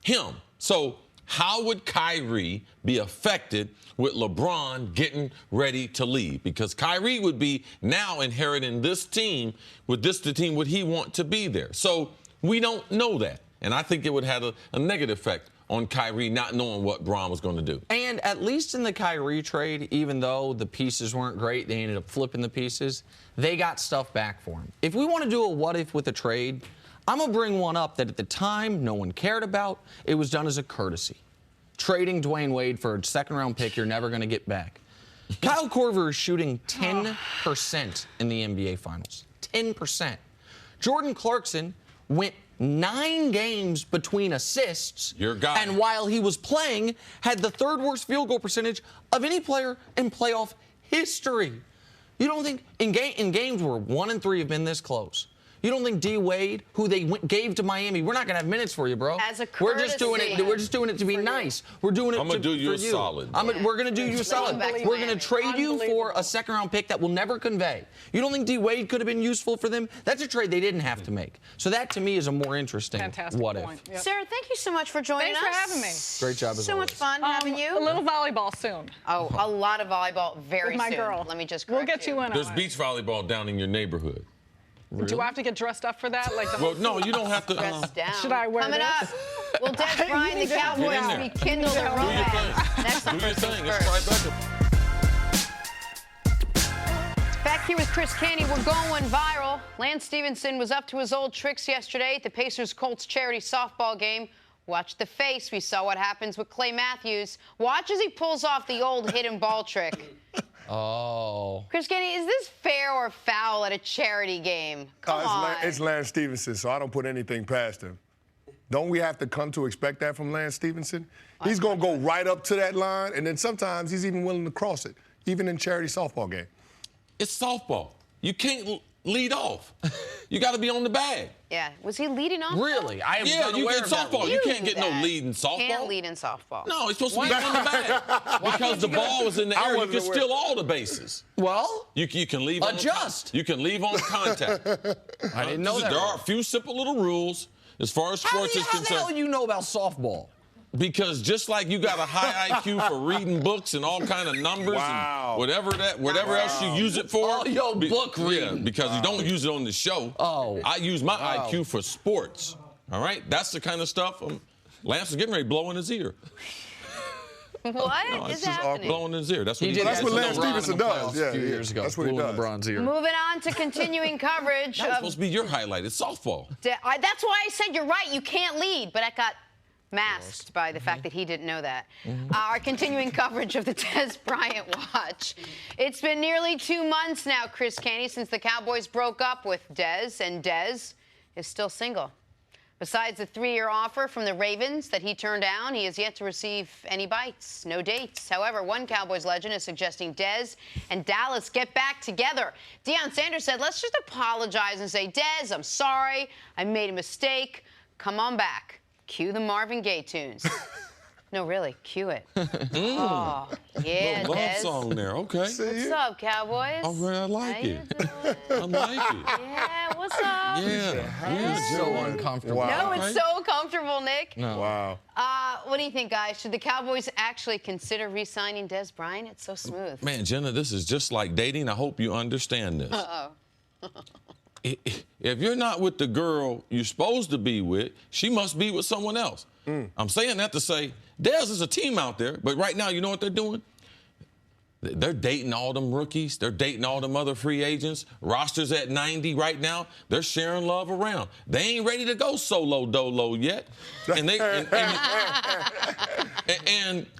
him. So how would Kyrie be affected with LeBron getting ready to leave? Because Kyrie would be now inheriting this team. With this the team, would he want to be there? So we don't know that. And I think it would have a negative effect on Kyrie not knowing what Bron was going to do. And at least in the Kyrie trade, even though the pieces weren't great, they ended up flipping the pieces, they got stuff back for him. If we want to do a what-if with a trade, I'm going to bring one up that at the time no one cared about. It was done as a courtesy. Trading Dwayne Wade for a second-round pick you're never going to get back. Kyle Korver is shooting 10% in the NBA Finals. 10%. Jordan Clarkson went 9 games between assists. Your guy. And while he was playing, had the third worst field goal percentage of any player in playoff history. You don't think in games where 1 and 3 have been this close, you don't think D. Wade, who they gave to Miami, we're not going to have minutes for you, bro. As a courtesy. We're just doing it to be nice. We're doing it I'm going to do you for a solid. We're going to do you a solid. We're going to trade you for a second-round pick that will never convey. You don't think D. Wade could have been useful for them? That's a trade they didn't have to make. So that, to me, is a more interesting what if. Point. Yep. Sarah, thank you so much for joining us. Thanks for having me. Great job as so always. much fun having you. A little volleyball soon. Oh, a lot of volleyball very With my soon. girl. Let me just We'll correct get you in. There's beach volleyball down in your neighborhood. Really? Do I have to get dressed up for that? Like Well, no, you don't have to. Dress down. Should I wear Coming this? up, will Dez Bryant the Cowboys rekindle their Do your romance? thing. Next Do on your First thing. Things It's First. Tribeca. Back here with Chris Canty, we're going viral. Lance Stevenson was up to his old tricks yesterday at the Pacers-Colts charity softball game. Watch the face. We saw what happens with Clay Matthews. Watch as he pulls off the old hidden ball trick. Oh. Chris Canty, is this fair or foul at a charity game? Come on. It's Lance Stevenson, so I don't put anything past him. Don't we have to come to expect that from Lance Stevenson? He's going to go right up to that line, and then sometimes he's even willing to cross it, even in charity softball game. It's softball. You can't lead off. You got to be on the bag. Yeah. Was he leading off? Really? I am Yeah, you unaware get of that softball. rule. You can't knew get no that. lead in softball. Can't lead in softball. No, it's supposed to be on the bag. Because the ball was in the air, you can steal all the bases. Well, You can leave adjust. You can leave on contact. I didn't know that. There are a few simple little rules as far as sports is How the hell concerned. do you know about softball? Because just like you got a high IQ for reading books and all kind of numbers and whatever else you use it for. Oh, yo, book reading. Yeah, because you don't use it on the show. Oh. I use my IQ for sports. All right? That's the kind of stuff Lance is getting ready to blow in his ear. What No, is it's just happening? blowing in his ear. That's what he did does. That's what that Lance to LeBron Stevenson in the does. playoffs Yeah, a few yeah. years ago. That's what he Blew in does. LeBron's ear. Moving on to continuing coverage. That was supposed to be your highlight. It's softball. That's why I said you're right. You can't lead, but I got masked by the fact that he didn't know that. Our continuing coverage of the Dez Bryant watch. It's been nearly 2 months now, Chris Canty, since the Cowboys broke up with Dez, and Dez is still single. Besides the 3-year offer from the Ravens that he turned down, he has yet to receive any bites, no dates. However, one Cowboys legend is suggesting Dez and Dallas get back together. Deion Sanders said, let's just apologize and say, Dez, I'm sorry. I made a mistake. Come on back. Cue the Marvin Gaye tunes. No, really, cue it. Oh, yeah, Little love Dez. song there. Okay. What's up, Cowboys? All right, I like How it. you doing? I like it. Yeah, what's up? Yeah. So uncomfortable. No, it's so comfortable, Nick. No. Wow. What do you think, guys? Should the Cowboys actually consider re-signing Dez Bryant? It's so smooth. Man, Jenna, this is just like dating. I hope you understand this. Uh-oh. if you're not with the girl you're supposed to be with, she must be with someone else. I'm saying that to say, Dez is a team out there, but right now, you know what they're doing? They're dating all them rookies. They're dating all them other free agents. Rosters at 90 right now. They're sharing love around. They ain't ready to go solo dolo yet. And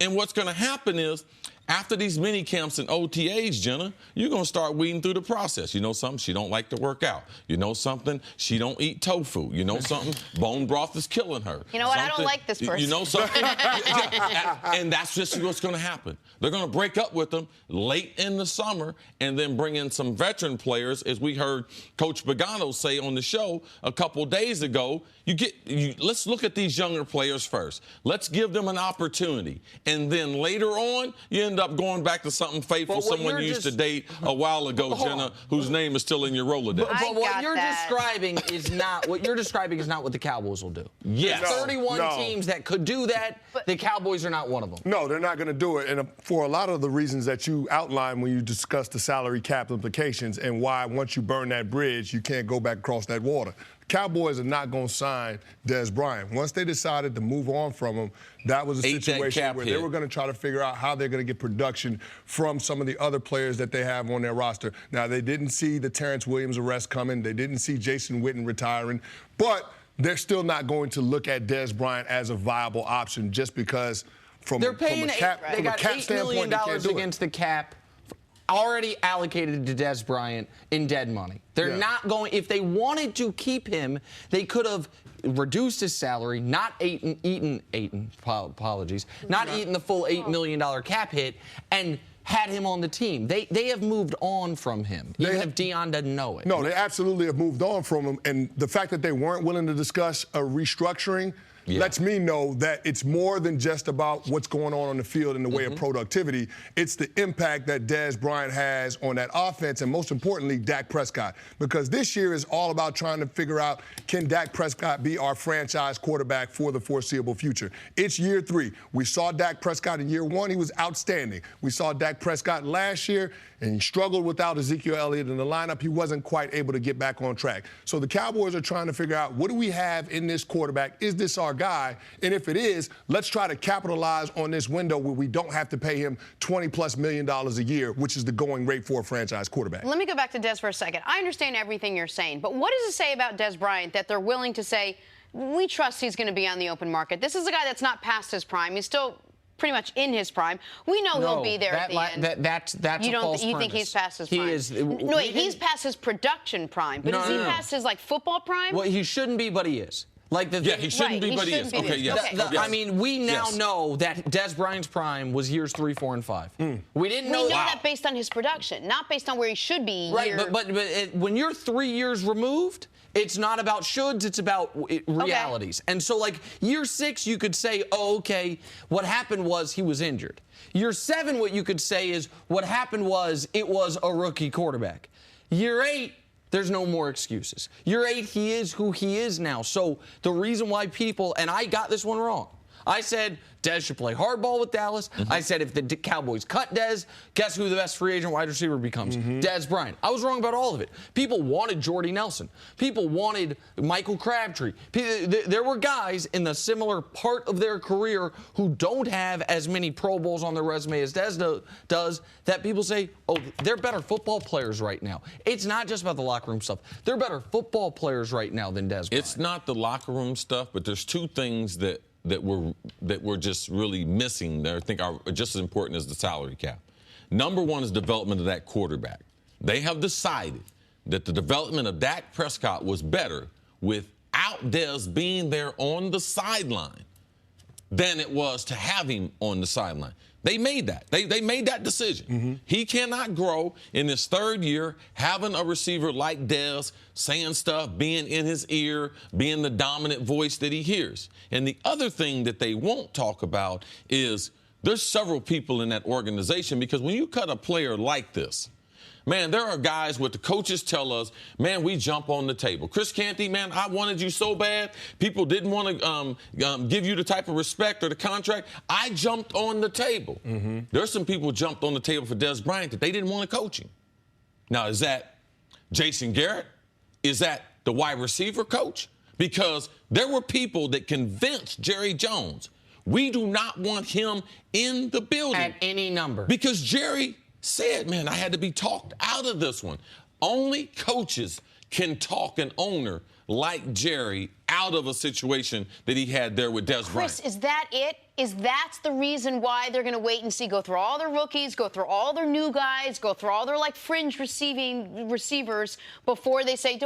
and what's going to happen is, after these mini camps and OTAs, Jenna, you're going to start weeding through the process. You know something? She don't like to work out. You know something? She don't eat tofu. You know something? Bone broth is killing her. You know what? I don't like this person. You know something? And that's just what's going to happen. They're going to break up with them late in the summer and then bring in some veteran players, as we heard Coach Pagano say on the show a couple days ago. Let's look at these younger players first. Let's give them an opportunity. And then later on, you end up going back to something faithful someone you used to date a while ago, Jenna, whose name is still in your Rolodex. But what you're describing is not what the Cowboys will do. Yes. There's 31 teams that could do that. The Cowboys are not one of them. No, they're not going to do it. And for a lot of the reasons that you outlined when you discussed the salary cap implications and why once you burn that bridge, you can't go back across that water. Cowboys are not going to sign Dez Bryant. Once they decided to move on from him, that was a situation where they were going to try to figure out how they're going to get production from some of the other players that they have on their roster. Now, they didn't see the Terrence Williams arrest coming. They didn't see Jason Witten retiring. But they're still not going to look at Dez Bryant as a viable option just because from a cap $8 million against the cap already allocated to Dez Bryant in dead money. They're not going, if they wanted to keep him, they could have reduced his salary, not eaten the full $8 million cap hit, and had him on the team. They have moved on from him, even if Deion doesn't know it. No, they absolutely have moved on from him, and the fact that they weren't willing to discuss a restructuring lets me know that it's more than just about what's going on the field in the way of productivity. It's the impact that Dez Bryant has on that offense, and most importantly, Dak Prescott. Because this year is all about trying to figure out, can Dak Prescott be our franchise quarterback for the foreseeable future? It's year 3. We saw Dak Prescott in year 1. He was outstanding. We saw Dak Prescott last year, and he struggled without Ezekiel Elliott in the lineup. He wasn't quite able to get back on track. So the Cowboys are trying to figure out, what do we have in this quarterback? Is this our guy? And if it is, let's try to capitalize on this window where we don't have to pay him $20+ million a year, which is the going rate for a franchise quarterback. Let me go back to Dez for a second. I understand everything you're saying, but what does it say about Dez Bryant that they're willing to say, we trust he's going to be on the open market? This is a guy that's not past his prime. He's still pretty much in his prime. We know he'll be there at the end. That's you a false You premise. think he's past his prime? He is. No, wait, he's past his production prime. But is he past his, football prime? Well, he shouldn't be, but he is. He shouldn't be, but he is. Okay, yes. I mean, we now know that Dez Bryant's prime was years 3, 4, and 5. We didn't know that based on his production, not based on where he should be. Right, but when you're 3 years removed, it's not about shoulds, it's about realities. And so, year 6, you could say, oh, okay, what happened was he was injured. Year 7, what you could say is what happened was it was a rookie quarterback. Year 8, there's no more excuses. Year 8, he is who he is now. So the reason why people, and I got this one wrong. I said Dez should play hardball with Dallas. I said if the Cowboys cut Dez, guess who the best free agent wide receiver becomes? Dez Bryant. I was wrong about all of it. People wanted Jordy Nelson. People wanted Michael Crabtree. There were guys in the similar part of their career who don't have as many Pro Bowls on their resume as Dez does that people say, oh, they're better football players right now. It's not just about the locker room stuff. They're better football players right now than Dez Bryant. It's not the locker room stuff, but there's 2 things that we're just really missing that I think are just as important as the salary cap. Number 1 is development of that quarterback. They have decided that the development of Dak Prescott was better without Dez being there on the sideline than it was to have him on the sideline. They made that. They made that decision. He cannot grow in his 3rd year having a receiver like Dez saying stuff, being in his ear, being the dominant voice that he hears. And the other thing that they won't talk about is there's several people in that organization, because when you cut a player like this, man, there are guys what the coaches tell us, man, we jump on the table. Chris Canty, man, I wanted you so bad. People didn't want to give you the type of respect or the contract. I jumped on the table. There's some people jumped on the table for Dez Bryant that they didn't want to coach him. Now, is that Jason Garrett? Is that the wide receiver coach? Because there were people that convinced Jerry Jones, we do not want him in the building. At any number. Because Jerry said, man, I had to be talked out of this one. Only coaches can talk an owner like Jerry out of a situation that he had there with Dez Bryant. Chris, is that it? Is that the reason why they're going to wait and see, go through all their rookies, go through all their new guys, go through all their like fringe receivers before they say,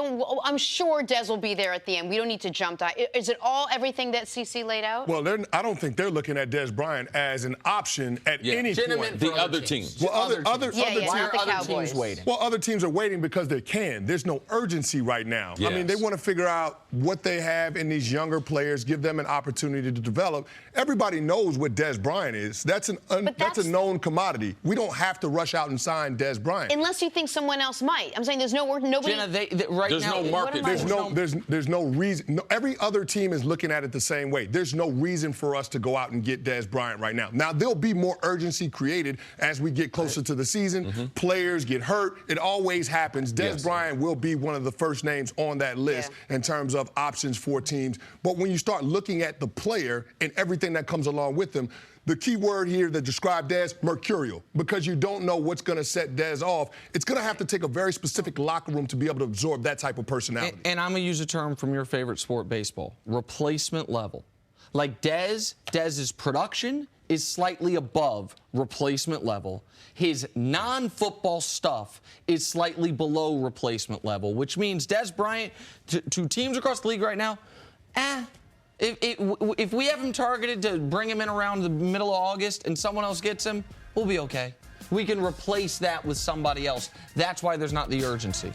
I'm sure Dez will be there at the end. We don't need to jump to. Is it all everything that CC laid out? Well, I don't think they're looking at Dez Bryant as an option at any point. The other teams. Well, other teams. Why aren't other teams waiting? Well, other teams are waiting because they can. There's no urgency right now. Yes. I mean, they want to figure out what they have in these younger players, give them an opportunity to develop. Everybody knows what Dez Bryant is. That's a known commodity. We don't have to rush out and sign Dez Bryant. Unless you think someone else might. I'm saying there's nobody. Jenna, right There's now, no market. There's no reason. Every other team is looking at it the same way. There's no reason for us to go out and get Dez Bryant right now. Now, there'll be more urgency created as we get closer to the season. Mm-hmm. Players get hurt. It always happens. Dez Bryant will be one of the first names on that list in terms of options for teams. But when you start looking at the player and everything that comes along with them, the key word here that described Dez, mercurial, because you don't know what's going to set Dez off. It's going to have to take a very specific locker room to be able to absorb that type of personality. And I'm going to use a term from your favorite sport, baseball, replacement level. Like Dez's production is slightly above replacement level. His non-football stuff is slightly below replacement level, which means Dez Bryant, to teams across the league right now, if we have him targeted to bring him in around the middle of August and someone else gets him, we'll be okay. We can replace that with somebody else. That's why there's not the urgency.